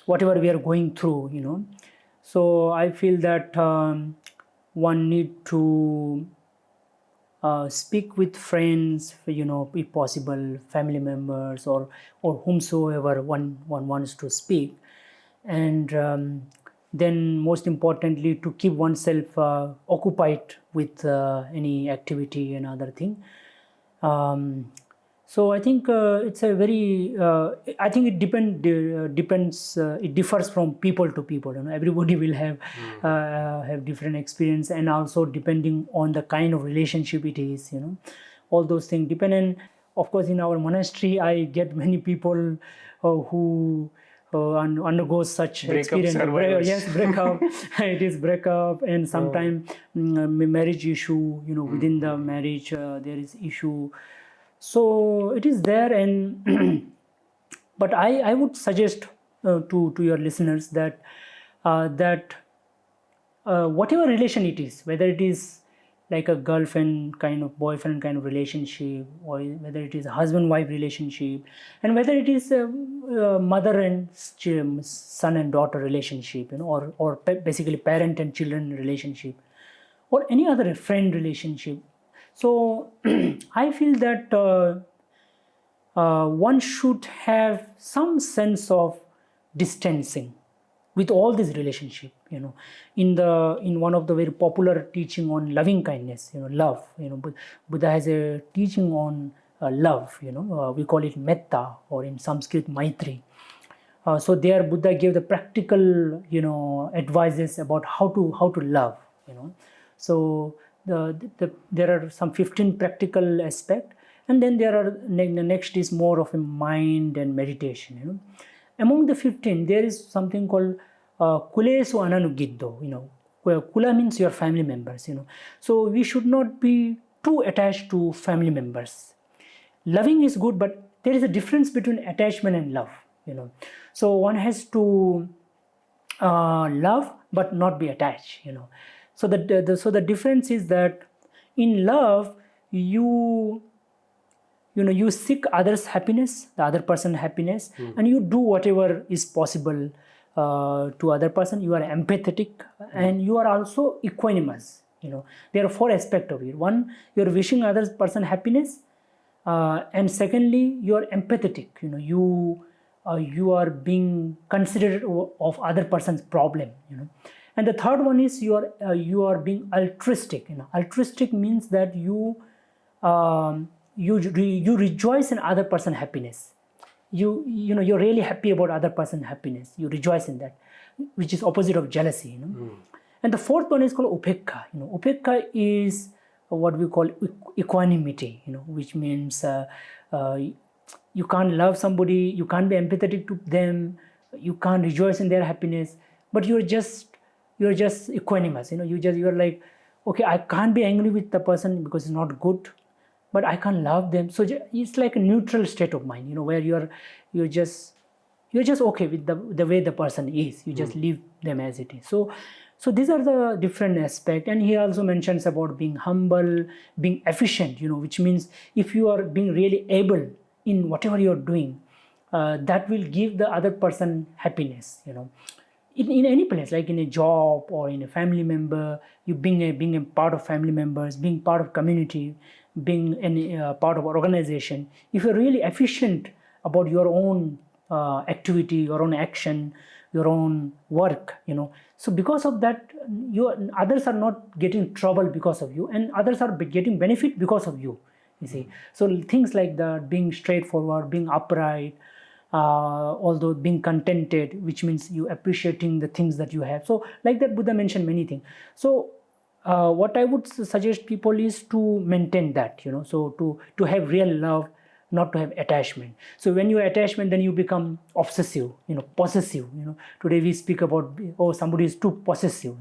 whatever we are going through. So I feel that one need to speak with friends, if possible, family members, or whomsoever one wants to speak, and then most importantly to keep oneself occupied with any activity and other thing. So I think it's a very. I think it depends. It differs from people to people. Everybody will have different experience, and also depending on the kind of relationship it is. All those things depend. And of course, in our monastery, I get many people who undergo such experience. Breakup. It is breakup, and sometimes marriage issue. Within the marriage, there is issue. So it is there, and but I would suggest to your listeners that whatever relation it is, whether it is like a girlfriend kind of, boyfriend kind of relationship, or whether it is a husband-wife relationship, and whether it is a mother and son and daughter relationship, or basically parent and children relationship, or any other friend relationship. So I feel that one should have some sense of distancing with all this relationship. In one of the very popular teaching on loving kindness, love. Buddha has a teaching on love. We call it metta, or in Sanskrit maitri. So there Buddha gave the practical advices about how to love. So there are some 15 practical aspects, and then there are the next is more of a mind and meditation. Among the 15, there is something called kulesu ananugiddo. Where kula means your family members. So we should not be too attached to family members. Loving is good, but there is a difference between attachment and love. So one has to love but not be attached. So the difference is that in love you seek others' happiness, the other person's happiness, and you do whatever is possible to other person. You are empathetic, and you are also equanimous. There are 4 aspects of it. One, you are wishing other person happiness, and secondly, you are empathetic. You are being considerate of other person's problem. And the third one is you are being altruistic. Altruistic means that you rejoice in other person's happiness. You're really happy about other person's happiness. You rejoice in that, which is opposite of jealousy. And the fourth one is called upekka. Upekka is what we call equanimity. Which means you can't love somebody, you can't be empathetic to them, you can't rejoice in their happiness, but you're just equanimous. You're like, okay, I can't be angry with the person because it's not good, but I can't love them. So it's like a neutral state of mind, where you're just okay with the way the person is. You just leave them as it is. So these are the different aspects. And he also mentions about being humble, being efficient, which means if you are being really able in whatever you're doing, that will give the other person happiness. In any place, like in a job or in a family member, you being a part of family members, being part of community, being part of organization. If you're really efficient about your own activity, your own action, your own work, so because of that, others are not getting trouble because of you, and others are getting benefit because of you. You see, so things like that, being straightforward, being upright, although being contented, which means you appreciating the things that you have. So like that, Buddha mentioned many things. So what I would suggest people is to maintain that, so to have real love, not to have attachment. So when you attachment, then you become obsessive, possessive. Today we speak about, oh, somebody is too possessive.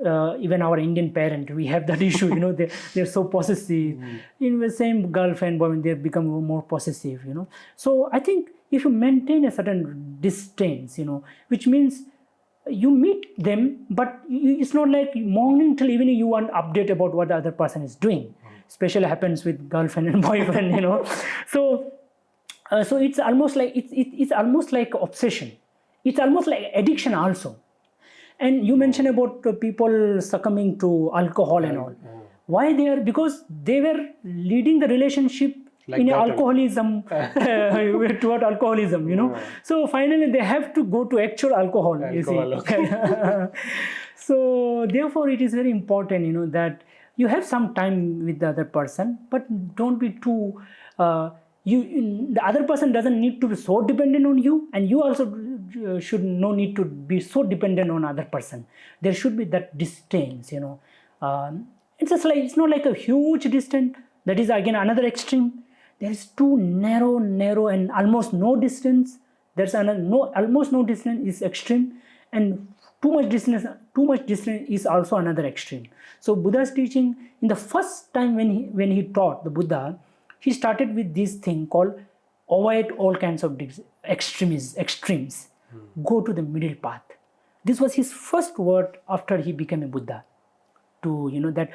Even our Indian parent, we have that issue. They're so possessive. In the same girlfriend, boyfriend, they become more possessive. So I think if you maintain a certain distance, which means you meet them, but it's not like morning till evening you want update about what the other person is doing. Especially happens with girlfriend and boyfriend. So it's almost like it's almost like obsession. It's almost like addiction also. And you mentioned about people succumbing to alcohol and all. Why they are? Because they were leading the relationship like in alcoholism toward alcoholism. So finally they have to go to actual alcohol. You see. So therefore it is very important, that you have some time with the other person, but don't be too. The other person doesn't need to be so dependent on you, and you also should no need to be so dependent on other person. There should be that distance. It's just like, it's not like a huge distance. That is again another extreme. There is too narrow and almost no distance. There's almost no distance is extreme, and too much distance is also another extreme. So Buddha's teaching, in the first time when he taught, the Buddha, he started with this thing called avoid all kinds of extremes. Go to the middle path. This was his first word after he became a Buddha. To that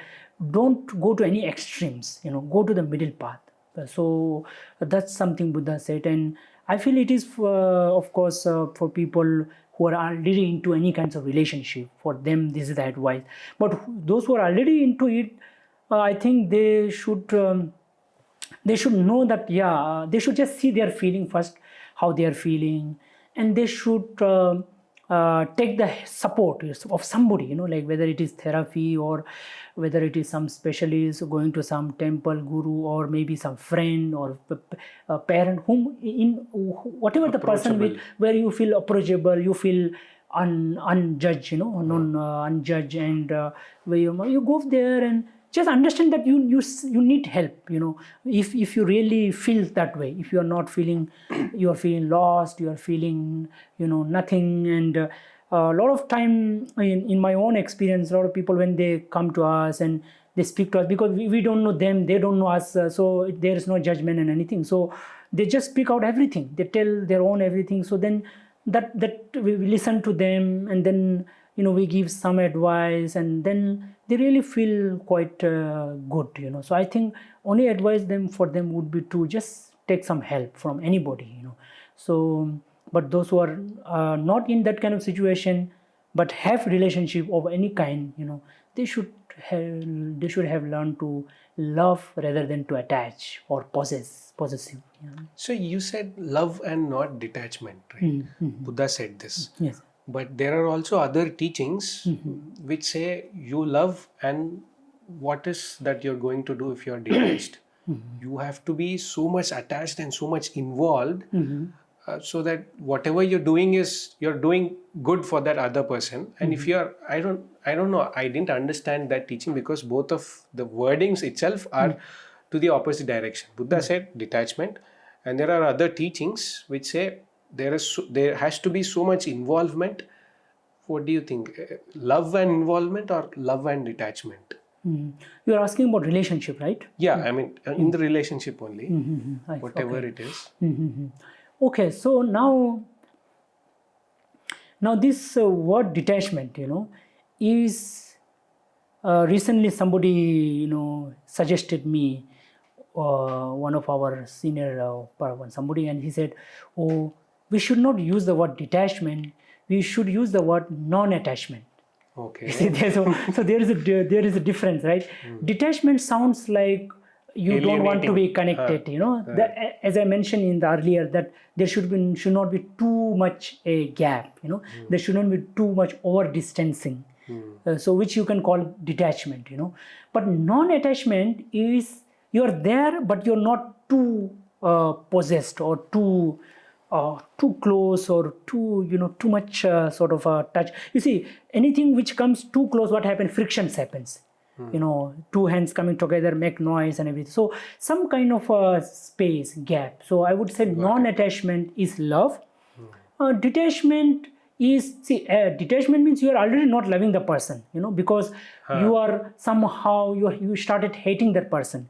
don't go to any extremes. Go to the middle path. So that's something Buddha said, and I feel it is of course for people who are already into any kinds of relationship. For them, this is the advice. But those who are already into it, I think they should know that they should just see their feeling first, how they are feeling, and they should take the support of somebody, like whether it is therapy or whether it is some specialist, going to some temple guru, or maybe some friend or a parent, whatever the person with, where you feel approachable, you feel unjudged, unjudged, and where you go there and just understand that you need help. If you really feel that way, if you are not feeling, you are feeling lost, you are feeling nothing. And a lot of time in my own experience, a lot of people, when they come to us and they speak to us, because we don't know them, they don't know us, so there is no judgment and anything, so they just speak out everything, they tell their own everything. So then that we listen to them, and then we give some advice, and then they really feel quite good. So I think only advice for them would be to just take some help from anybody. So, but those who are not in that kind of situation, but have relationship of any kind, they should have learned to love rather than to attach or possessive. So you said love and not detachment, right? Buddha said this. Yes. But there are also other teachings which say you love, and what is that you're going to do if you're detached? You have to be so much attached and so much involved so that whatever you're doing is you're doing good for that other person. And if you're, I don't know, I didn't understand that teaching, because both of the wordings itself are to the opposite direction. Buddha said detachment, and there are other teachings which say there has to be so much involvement. What do you think? Love and involvement, or love and detachment? You are asking about relationship, right? Yeah, I mean in the relationship only, whatever it is. Okay, so now this word detachment, is recently somebody suggested me, one of our senior somebody, and he said, oh, we should not use the word detachment, we should use the word non-attachment. Okay. So there is a difference, right? Detachment sounds like you don't want to be connected, as I mentioned in the earlier, that there should not be too much a gap, there should not be too much over distancing, so which you can call detachment, but non-attachment is you're there but you're not too possessed or too too close or too much sort of touch. You see, anything which comes too close, what happens? Frictions happens. Two hands coming together make noise and everything. So some kind of space gap. So I would say non-attachment is love. Detachment is, detachment means you are already not loving the person, because you are somehow you started hating that person.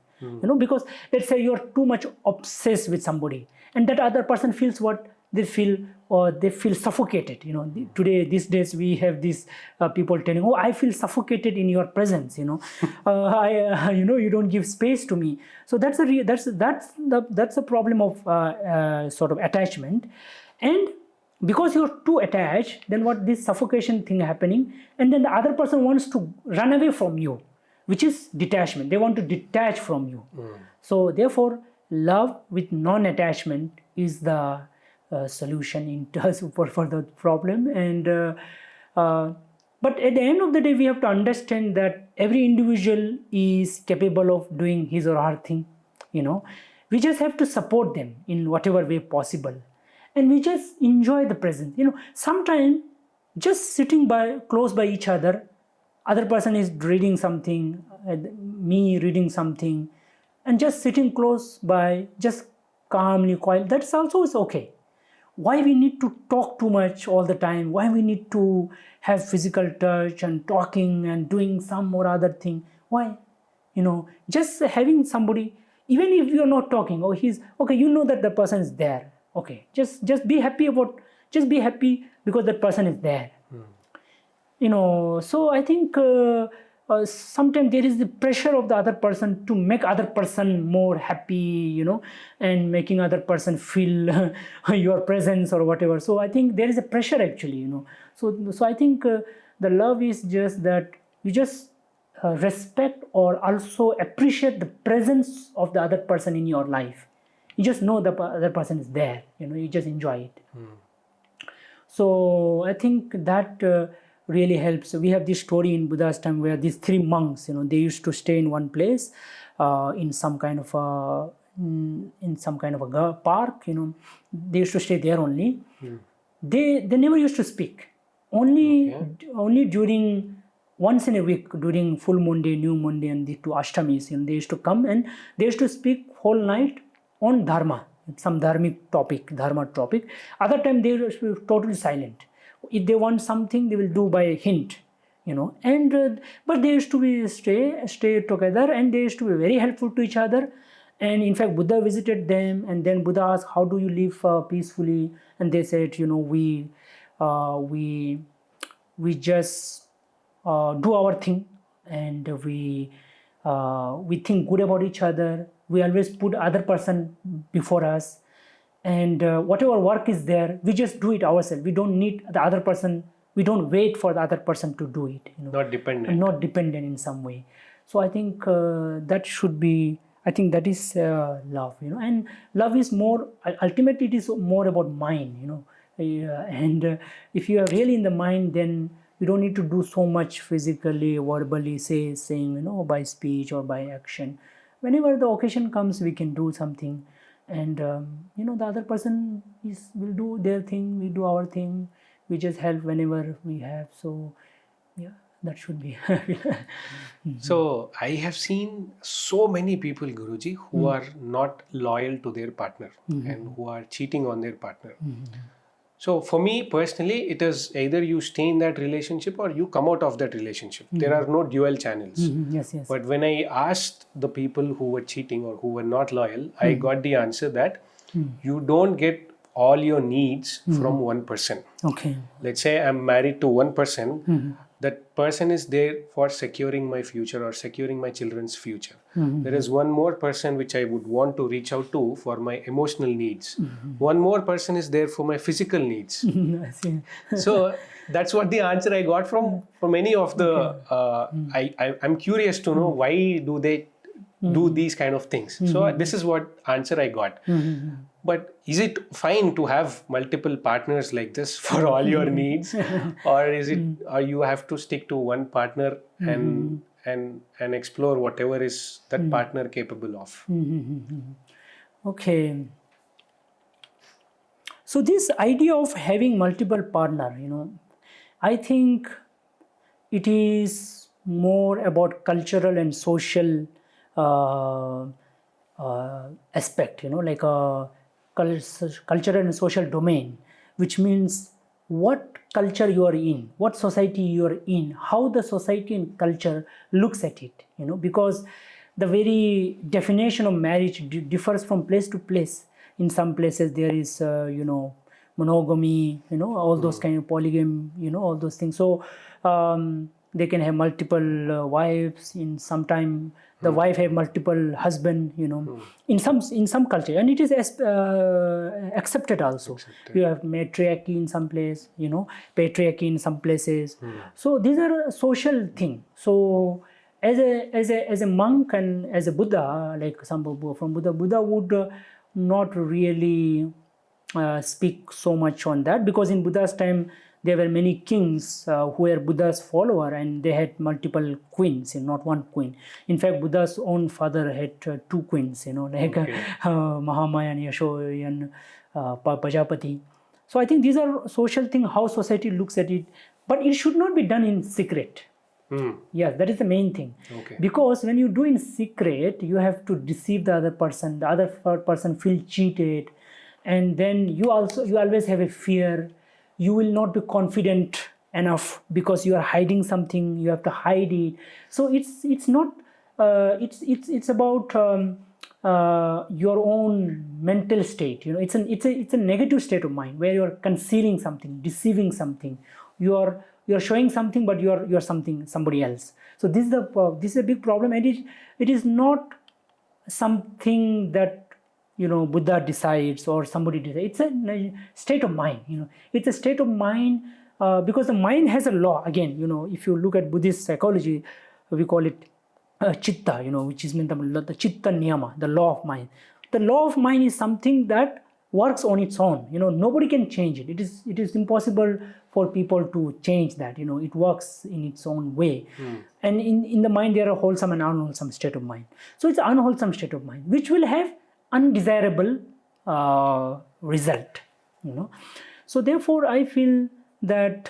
Because let's say you're too much obsessed with somebody, and that other person feels what they feel, or they feel suffocated. Today, these days, we have these people telling, "Oh, I feel suffocated in your presence." You don't give space to me. So that's the problem of sort of attachment, and because you're too attached, then what this suffocation thing happening, and then the other person wants to run away from you, which is detachment. They want to detach from you. So therefore, love with non-attachment is the solution for the problem. And but at the end of the day, we have to understand that every individual is capable of doing his or her thing. We just have to support them in whatever way possible, and we just enjoy the present. Sometimes just sitting close by each other, other person is reading something, me reading something, and just sitting close by, just calmly, quiet, that's also is okay. Why we need to talk too much all the time? Why we need to have physical touch and talking and doing some or other thing? Why? Just having somebody, even if you're not talking, he's okay, that the person is there. Okay, just be happy because that person is there. So I think sometimes there is the pressure of the other person to make other person more happy, and making other person feel your presence or whatever. So I think there is a pressure actually, So I think the love is just that you just respect or also appreciate the presence of the other person in your life. You just know the other person is there, you just enjoy it. So I think that really helps. We have this story in Buddha's time where these three monks, they used to stay in one place in some kind of a park. They used to stay there only. They never used to speak. Only during once in a week, during full moon day, new moon day, and the two ashtamis, they used to come and they used to speak whole night on dharma, some dharma topic. Other time they were totally silent. If they want something, they will do by hint, and but they used to stay together, and they used to be very helpful to each other. And in fact, Buddha visited them, and then Buddha asked, "How do you live peacefully?" And they said, we just do our thing, and we think good about each other. We always put other person before us, and whatever work is there, we just do it ourselves. We don't need the other person. We don't wait for the other person to do it. Not dependent. Not dependent in some way. So I think that should be. I think that is love. And love is more. Ultimately, it is more about mind. And if you are really in the mind, then you don't need to do so much physically, verbally, saying, by speech or by action. Whenever the occasion comes, we can do something, and the other person will do their thing, we do our thing, we just help whenever we have. So yeah, that should be. So I have seen so many people, Guruji, who are not loyal to their partner and who are cheating on their partner. So for me personally, it is either you stay in that relationship or you come out of that relationship. There are no dual channels. Yes. But when I asked the people who were cheating or who were not loyal, I got the answer that you don't get all your needs from one person. Okay. Let's say I'm married to one person. That person is there for securing my future or securing my children's future. There is one more person which I would want to reach out to for my emotional needs. One more person is there for my physical needs. So that's what the answer I got from many of the. I'm curious to know why do they do these kind of things. So this is what answer I got. But is it fine to have multiple partners like this for all your needs, or is it, or you have to stick to one partner and explore whatever is that partner capable of? Okay. So this idea of having multiple partner, I think it is more about cultural and social uh, aspect, like a cultural and social domain, which means what culture you are in, what society you are in, how the society and culture looks at it, because the very definition of marriage differs from place to place. In some places there is, monogamy, all those kind of polygamy, all those things. So they can have multiple wives. In some time the wife have multiple husband, in some culture, and it is accepted also. You have matriarchy in some place, patriarchy in some places. So these are social thing. So as a monk and as a Buddha, like some from Buddha would not really speak so much on that, because in Buddha's time there were many kings who were Buddha's follower, and they had multiple queens, and not one queen. In fact, Buddha's own father had two queens, like Mahamaya and Yasho and Pajapati. So I think these are social things, how society looks at it, but it should not be done in secret. Yes, that is the main thing. Because when you do in secret, you have to deceive the other person. The other person feel cheated, and then you always have a fear. You will not be confident enough because you are hiding something. You have to hide it. So it's not. It's about your own mental state. It's a negative state of mind where you are concealing something, deceiving something. You're showing something, but you're somebody else. So this is a big problem, and it is not something that Buddha decides or somebody decides. It's a state of mind. It's a state of mind because the mind has a law. Again, if you look at Buddhist psychology, we call it chitta. Which is meant the chitta niyama, the law of mind. The law of mind is something that works on its own. Nobody can change it. It is impossible for people to change that. It works in its own way. And in the mind there are wholesome and unwholesome state of mind. So it's an unwholesome state of mind which will have undesirable result. So therefore I feel that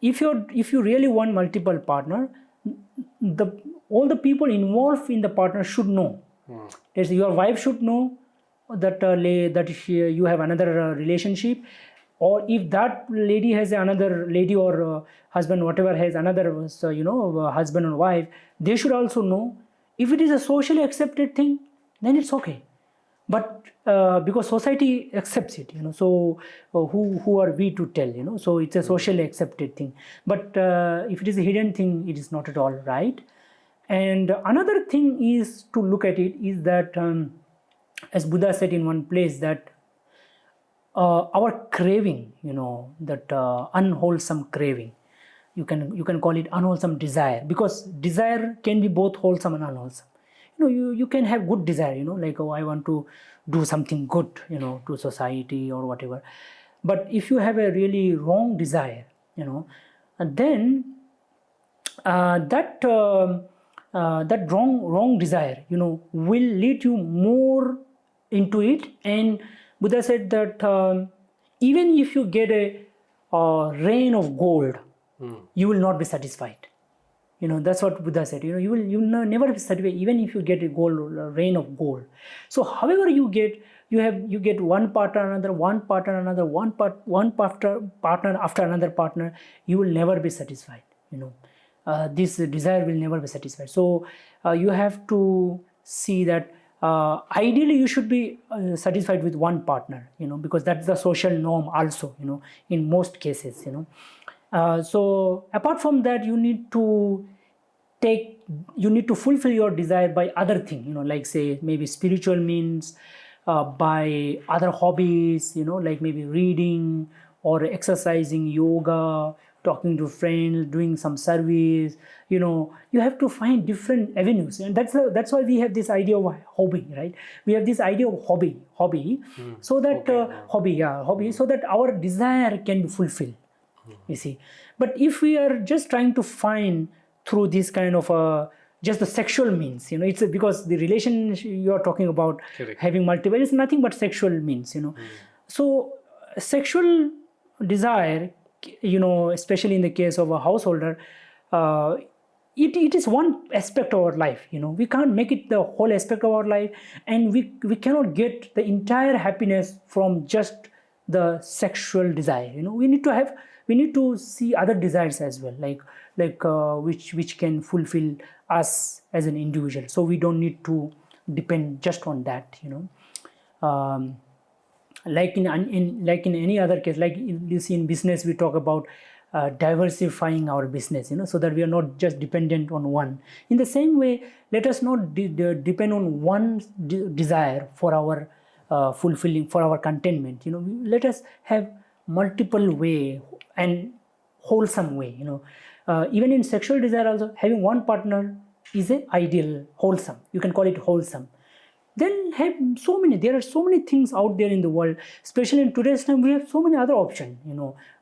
if you really want multiple partner, all the people involved in the partner should know. Your wife should know that you have another relationship, or if that lady has another lady or husband, whatever, has another husband or wife, they should also know. If it is a socially accepted thing, then it's okay. But because society accepts it, so who are we to tell? So it's a socially accepted thing. But if it is a hidden thing, it is not at all right. And another thing is to look at it is that, as Buddha said in one place, that our craving, that unwholesome craving, you can call it unwholesome desire, because desire can be both wholesome and unwholesome. You can have good desire, like, oh, I want to do something good, to society or whatever. But if you have a really wrong desire, then that wrong desire, will lead you more into it. And Buddha said that even if you get a rain of gold, you will not be satisfied. That's what Buddha said. You will never be satisfied even if you get a rain of gold. So however you get one partner another, one partner another, one partner after another partner, you will never be satisfied. This desire will never be satisfied. So you have to see that ideally you should be satisfied with one partner, because that's the social norm also, in most cases, so apart from that, you need to fulfill your desire by other things, like, say, maybe spiritual means, by other hobbies, like maybe reading or exercising, yoga, talking to friends, doing some service. You have to find different avenues, and that's why we have this idea of hobby, right? We have this idea of hobby, so that hobby, so that our desire can be fulfilled. You see, but if we are just trying to find through this kind of just the sexual means, it's because the relation you are talking about, Correct. having multiple, is nothing but sexual means, So sexual desire, especially in the case of a householder, it is one aspect of our life. We can't make it the whole aspect of our life, and we cannot get the entire happiness from just the sexual desire. We need to see other desires as well, like which can fulfill us as an individual. So we don't need to depend just on that. Like in any other case, like you see in business, we talk about diversifying our business, so that we are not just dependent on one. In the same way, let us not depend on one desire for our fulfilling, for our contentment. Let us have multiple way and wholesome way. Even in sexual desire also, having one partner is a ideal, wholesome. You can call it wholesome. Then there are so many things out there in the world, especially in today's time. We have so many other options,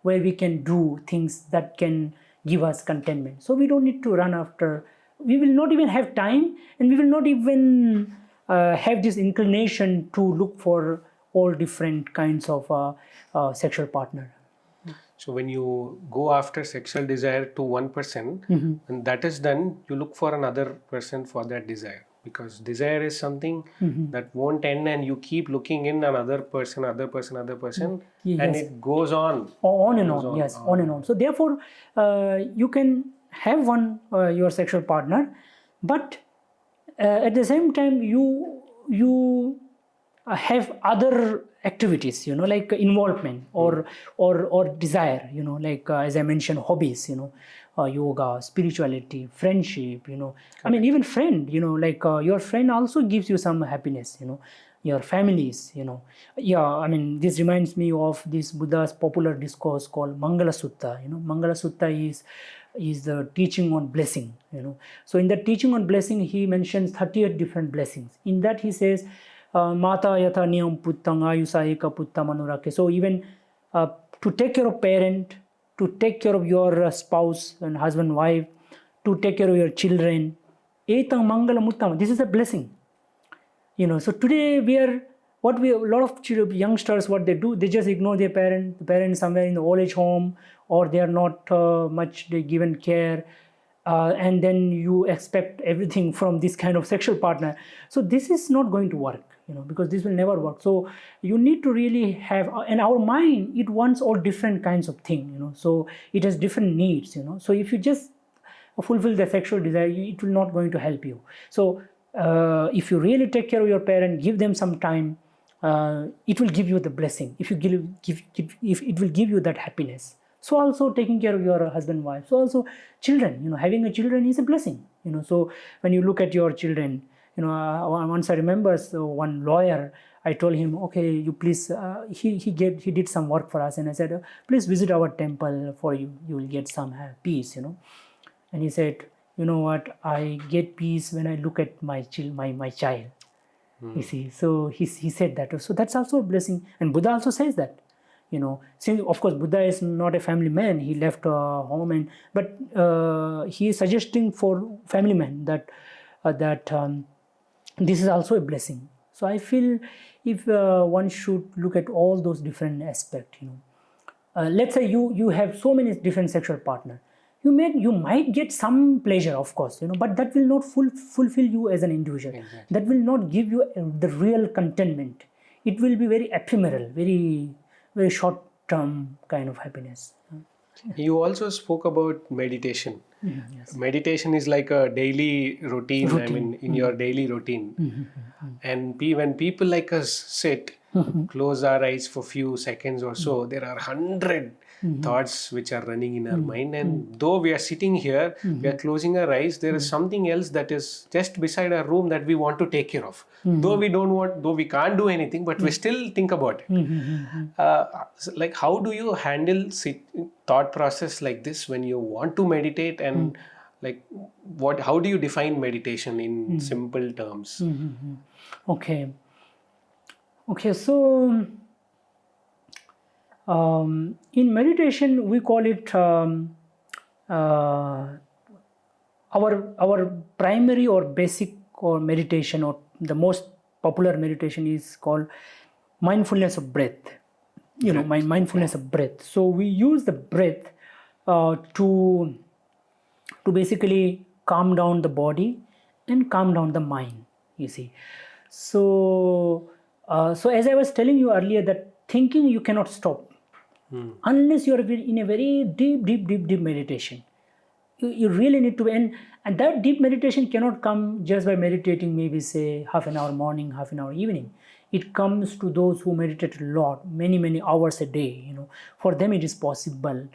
where we can do things that can give us contentment. So we don't need to run after, we will not even have time, and we will not even have this inclination to look for all different kinds of sexual partner. So when you go after sexual desire to one person, and that is done, you look for another person for that desire. Because desire is something that won't end, and you keep looking in another person, and it goes on. On and on. So therefore, you can have your sexual partner, but at the same time, you have other activities, like involvement or desire, like as I mentioned, hobbies, yoga, spirituality, friendship, I mean, even friend, like your friend also gives you some happiness, your families, I mean, this reminds me of this Buddha's popular discourse called Mangala Sutta. Mangala Sutta is the teaching on blessing. So in the teaching on blessing, he mentions 38 different blessings. In that he says, Mata yatha niyam puttang ayusa eka putta manurake. So even to take care of parent, to take care of your spouse and husband, wife, to take care of your children, etang mangala muttama. This is a blessing. So today a lot of youngsters, what they do, they just ignore their parent. The parent is somewhere in the old age home, or they are not much given care. And then you expect everything from this kind of sexual partner. So this is not going to work, because this will never work. So you need to really have, and our mind, it wants all different kinds of things, so it has different needs, So if you just fulfill the sexual desire, it will not going to help you. So if you really take care of your parent, give them some time, it will give you the blessing. If it will give you that happiness. So also taking care of your husband, wife. So also children, having a children is a blessing. So when you look at your children, once I remember, one lawyer, I told him, okay, you please, he did some work for us, and I said, please visit our temple for you will get some peace, And he said, you know what, I get peace when I look at my child. You see, so he said that. So that's also a blessing, and Buddha also says that. Since of course Buddha is not a family man, he left home, but he is suggesting for family men that this is also a blessing. So I feel if one should look at all those different aspects, let's say you have so many different sexual partners, you might get some pleasure, of course, but that will not fulfill you as an individual. Exactly. That will not give you the real contentment. It will be very ephemeral, very very short-term kind of happiness. You also spoke about meditation. Yes. Meditation is like a daily routine. I mean, in your daily routine. And when people like us sit, close our eyes for few seconds or so, there are 100 thoughts which are running in our mind. And though we are sitting here, we are closing our eyes, there is something else that is just beside our room that we want to take care of. Though we can't do anything, but we still think about it. Like, how do you handle thought process like this when you want to meditate, and like how do you define meditation in simple terms? Okay, so in meditation we call it our primary or basic or meditation, or the most popular meditation, is called mindfulness of breath. Mindfulness of breath. So we use the breath to basically calm down the body and calm down the mind, you see. So as I was telling you earlier, that thinking you cannot stop unless you are in a very deep meditation. You really need to be, and that deep meditation cannot come just by meditating maybe say half an hour morning, half an hour evening. It comes to those who meditate a lot, many hours a day. For them it is possible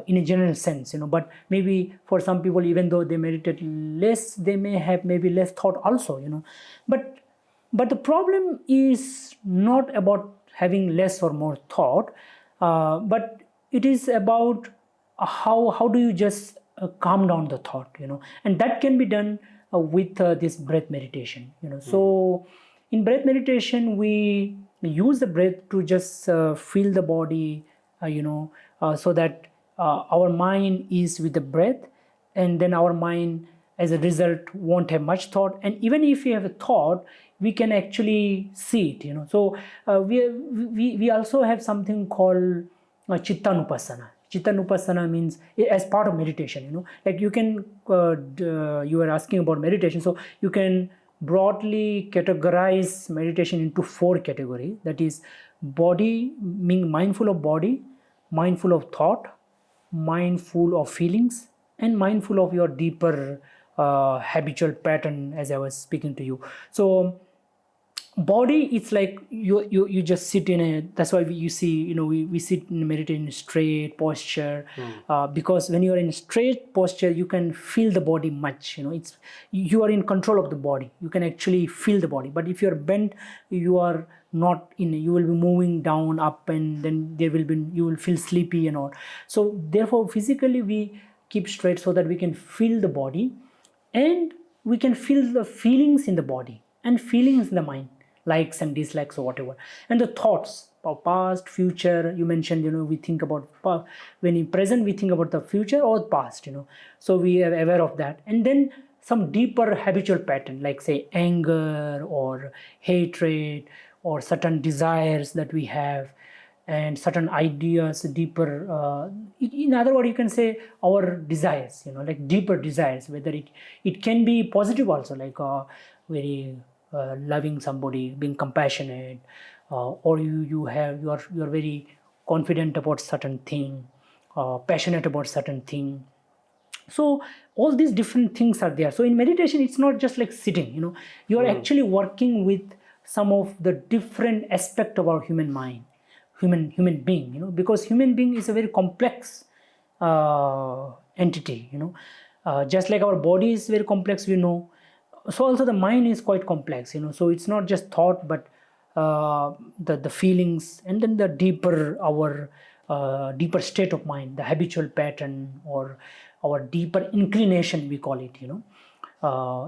in a general sense. But maybe for some people, even though they meditate less, they may have maybe less thought also. But the problem is not about having less or more thought, but it is about how do you just calm down the thought, and that can be done with this breath meditation. So in breath meditation we use the breath to just feel the body, so that our mind is with the breath, and then our mind as a result won't have much thought, and even if we have a thought, we can actually see it. So we also have something called Chittanupassana. Chittanupassana means as part of meditation. Like you can you are asking about meditation, so you can broadly categorize meditation into 4 categories. That is body, being mindful of body, mindful of thought, mindful of feelings, and mindful of your deeper habitual pattern, as I was speaking to you. So body, it's like you just sit in a, that's why you see, we sit in meditate in a straight posture, because when you are in straight posture you can feel the body much. You are in control of the body, you can actually feel the body. But if you are bent, you are not in, you will be moving down, up, and then you will feel sleepy and all. So therefore physically we keep straight so that we can feel the body, and we can feel the feelings in the body and feelings in the mind, likes and dislikes or whatever, and the thoughts of past, future. You mentioned, we think about when in present we think about the future or the past. So we are aware of that, and then some deeper habitual pattern, like say anger or hatred or certain desires that we have, and certain ideas deeper. In other words, you can say our desires, like deeper desires, whether it can be positive also, like very loving somebody, being compassionate, or you are very confident about certain thing, passionate about certain thing. So all these different things are there. So in meditation it's not just like sitting, you are actually working with some of the different aspect of our human mind, human being, because human being is a very complex entity. Just like our body is very complex, we know. So also the mind is quite complex, so it's not just thought, but the feelings, and then the deeper deeper state of mind, the habitual pattern, or our deeper inclination, we call it,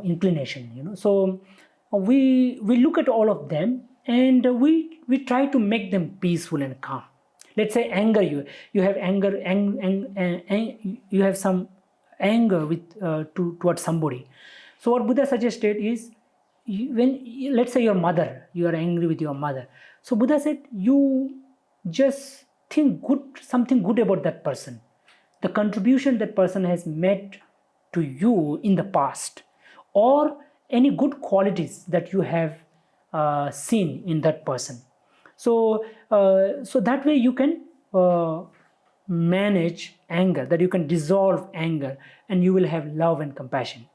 inclination. So we look at all of them, and we try to make them peaceful and calm. Let's say anger, you have anger, you have some anger towards somebody. So what Buddha suggested is, when let's say your mother, you are angry with your mother. So Buddha said, you just think something good about that person, the contribution that person has made to you in the past, or any good qualities that you have seen in that person. So that way you can manage anger, that you can dissolve anger, and you will have love and compassion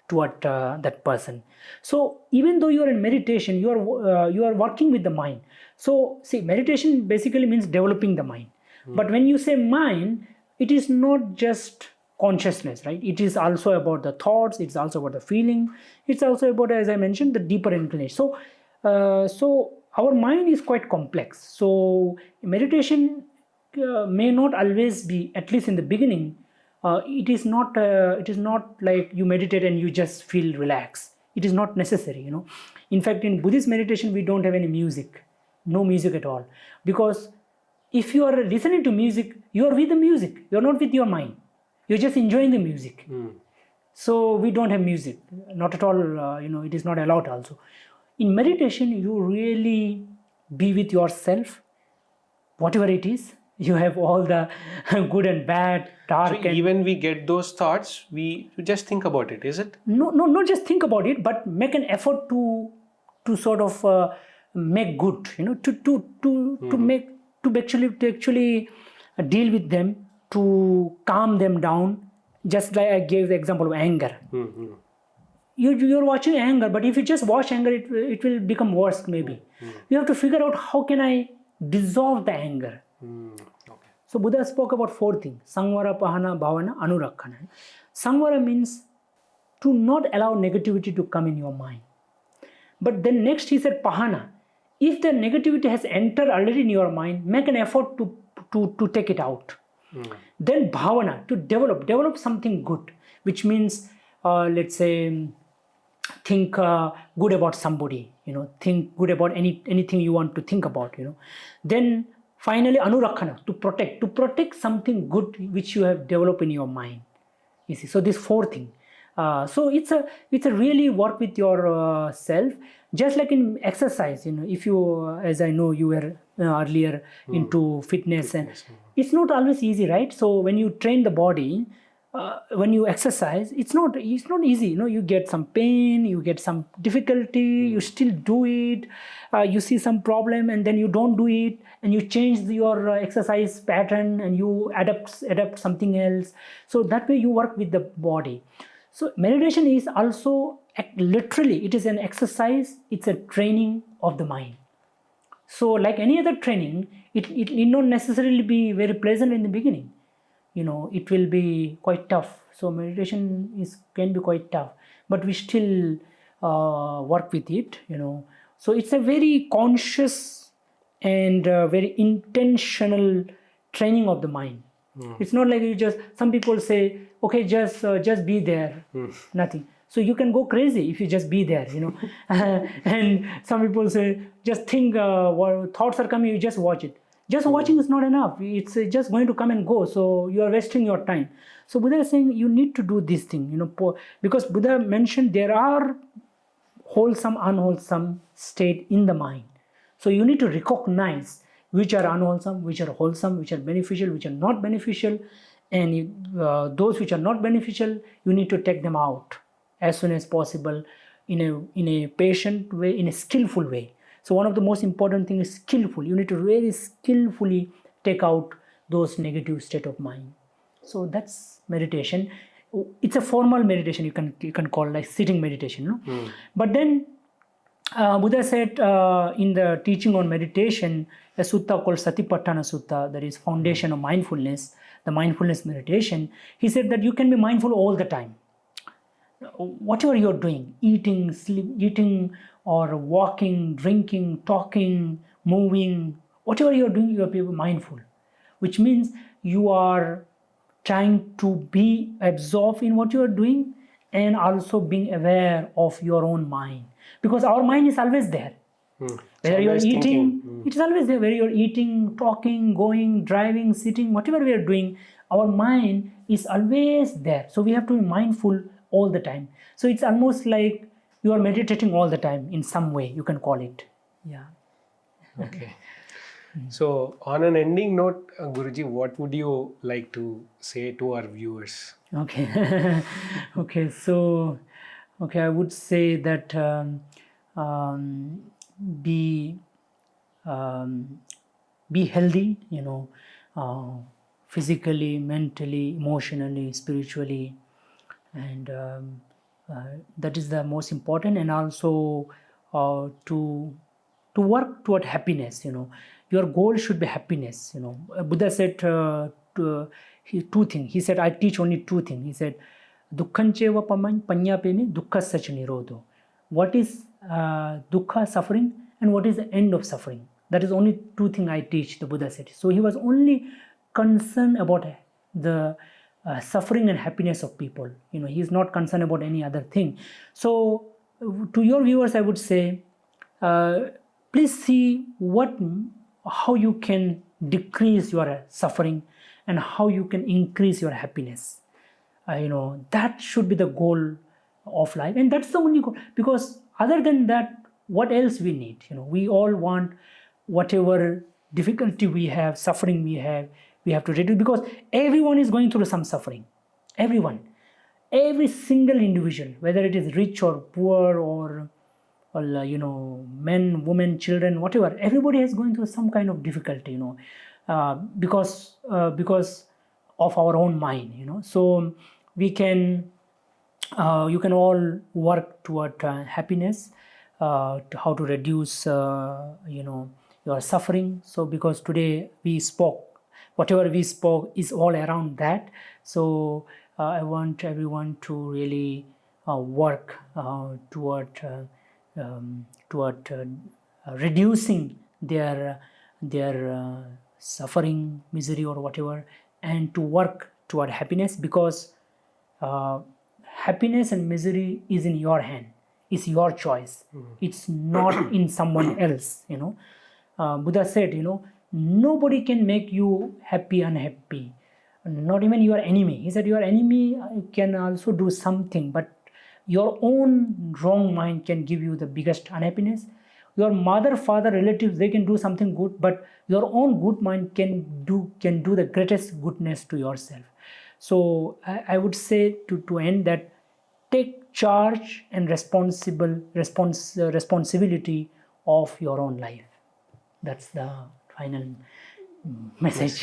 toward that person. So even though you are in meditation, you are working with the mind. So see, meditation basically means developing the mind. But when you say mind, it is not just consciousness, right? It is also about the thoughts, it's also about the feeling, it's also about, as I mentioned, the deeper inclination. So our mind is quite complex. So meditation may not always be, at least in the beginning, it is not like you meditate and you just feel relaxed. It is not necessary. In fact, in Buddhist meditation we don't have any music, no music at all, because if you are listening to music, you are with the music, you are not with your mind, you're just enjoying the music. So we don't have music, not at all. It is not allowed also. In meditation, you really be with yourself, whatever it is. You have all the good and bad, dark So and even we get those thoughts, we just think about it, is it? no, not just think about it, but make an effort to sort of make good. To make to actually deal with them, to calm them down. Just like I gave the example of anger. You're watching anger, but if you just watch anger, it will become worse maybe. You have to figure out how can I dissolve the anger. Okay. So Buddha spoke about 4 things: Samvara, Pahana, Bhavana, Anurakkana. Samvara means to not allow negativity to come in your mind. But then next he said Pahana. If the negativity has entered already in your mind, make an effort to take it out. Then Bhavana, to develop something good, which means let's say think good about somebody, think good about anything you want to think about, Then finally Anurakkana, to protect something good which you have developed in your mind. You see, so this 4 thing. So it's a really work with your self, just like in exercise. If you, as I know, you were earlier into fitness, and it's not always easy, right? So when you train the body, when you exercise, it's not easy. You get some pain, you get some difficulty, you still do it. You see some problem, and then you don't do it, and you change your exercise pattern, and you adapt something else. So that way you work with the body. So meditation is also literally, it is an exercise, it's a training of the mind. So like any other training, it need not necessarily be very pleasant in the beginning. It will be quite tough. So meditation can be quite tough, but we still work with it. So it's a very conscious and very intentional training of the mind. It's not like some people say, okay, just be there, nothing. So you can go crazy if you just be there, And some people say, just think, what thoughts are coming, you just watch it. Just watching is not enough. It's just going to come and go. So you are wasting your time. So Buddha is saying you need to do this thing, because Buddha mentioned there are wholesome, unwholesome state in the mind. So you need to recognize which are unwholesome, which are wholesome, which are beneficial, which are not beneficial. And those which are not beneficial, you need to take them out as soon as possible in a patient way, in a skillful way. So one of the most important things is skillful. You need to really skillfully take out those negative state of mind. So that's meditation. It's a formal meditation, you can call like sitting meditation. But then Buddha said in the teaching on meditation, a sutta called Satipatthana Sutta, that is foundation of mindfulness, the mindfulness meditation. He said that you can be mindful all the time. Whatever you're doing, eating or walking, drinking, talking, moving, whatever you're doing, you are being mindful, which means you are trying to be absorbed in what you are doing and also being aware of your own mind, because our mind is always there. Whether you're eating, it is always there. Whether you're eating, talking, going, driving, sitting, whatever we are doing, our mind is always there. So we have to be mindful all the time. So it's almost like you are meditating all the time in some way, you can call it. Yeah. Okay. So on an ending note, Guruji, what would you like to say to our viewers? Okay. So I would say that be healthy, physically, mentally, emotionally, spiritually, and that is the most important. And also to work toward happiness. Your goal should be happiness. Buddha said two things. He said, I teach only 2 things. He said, dukkhancheva panyapeni dukkhasacha nirodho. What is dukkha, suffering, and what is the end of suffering? That is only 2 things I teach, the Buddha said. So he was only concerned about the suffering and happiness of people. He is not concerned about any other thing. So to your viewers, I would say, please see how you can decrease your suffering and how you can increase your happiness. that should be the goal of life, and that's the only goal. Because other than that, what else we need? We all want whatever difficulty we have, suffering we have to reduce, because everyone is going through some suffering. Every single individual, whether it is rich or poor, or men, women, children, whatever, everybody is going through some kind of difficulty, because of our own mind. So we can you can all work toward happiness, to how to reduce your suffering. So because today whatever we spoke is all around that. So I want everyone to really work toward reducing their suffering, misery, or whatever, and to work toward happiness, because happiness and misery is in your hand. It's your choice. It's not in someone else. Buddha said, nobody can make you happy, unhappy, not even your enemy. He said your enemy can also do something, but your own wrong mind can give you the biggest unhappiness. Your mother, father, relatives, they can do something good, but your own good mind can do the greatest goodness to yourself. So I would say to end that, take charge and responsibility of your own life. That's the final message.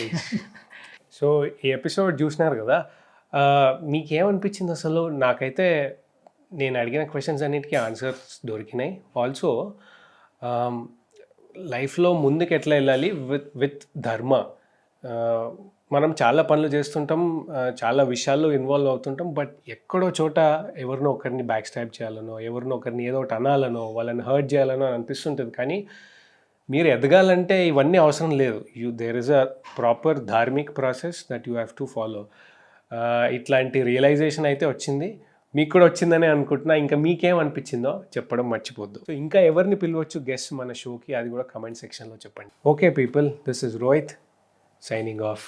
So ఈ episode చూసినారు కదా, మీకేమనిపించింది అసలు? నాకైతే నేను అడిగిన questions అన్నిటికీ answers దొరికినాయి. Also లైఫ్లో ముందుకు ఎట్లా వెళ్ళాలి విత్ ధర్మ. మనం చాలా పనులు చేస్తుంటాం, చాలా విషయాల్లో ఇన్వాల్వ్ అవుతుంటాం, బట్ ఎక్కడో చోట ఎవరినో ఒకరిని బ్యాక్ స్టాప్ చేయాలనో, ఎవరినో ఒకరిని ఏదో ఒకటి అనాలనో, వాళ్ళని హర్ట్ చేయాలనో అనిపిస్తుంటుంది. కానీ మీరు ఎదగాలంటే ఇవన్నీ అవసరం లేదు. There is a proper dharmik process that you have to follow. ఇట్లాంటి రియలైజేషన్ అయితే వచ్చింది, మీకు కూడా వచ్చిందని అనుకుంటున్నా. ఇంకా మీకేం అనిపించిందో చెప్పడం మర్చిపోద్దు. సో ఇంకా ఎవరిని పిలవచ్చు గెస్ట్ మన షోకి, అది కూడా కమెంట్ సెక్షన్లో చెప్పండి. Okay people, this is Rohit signing off.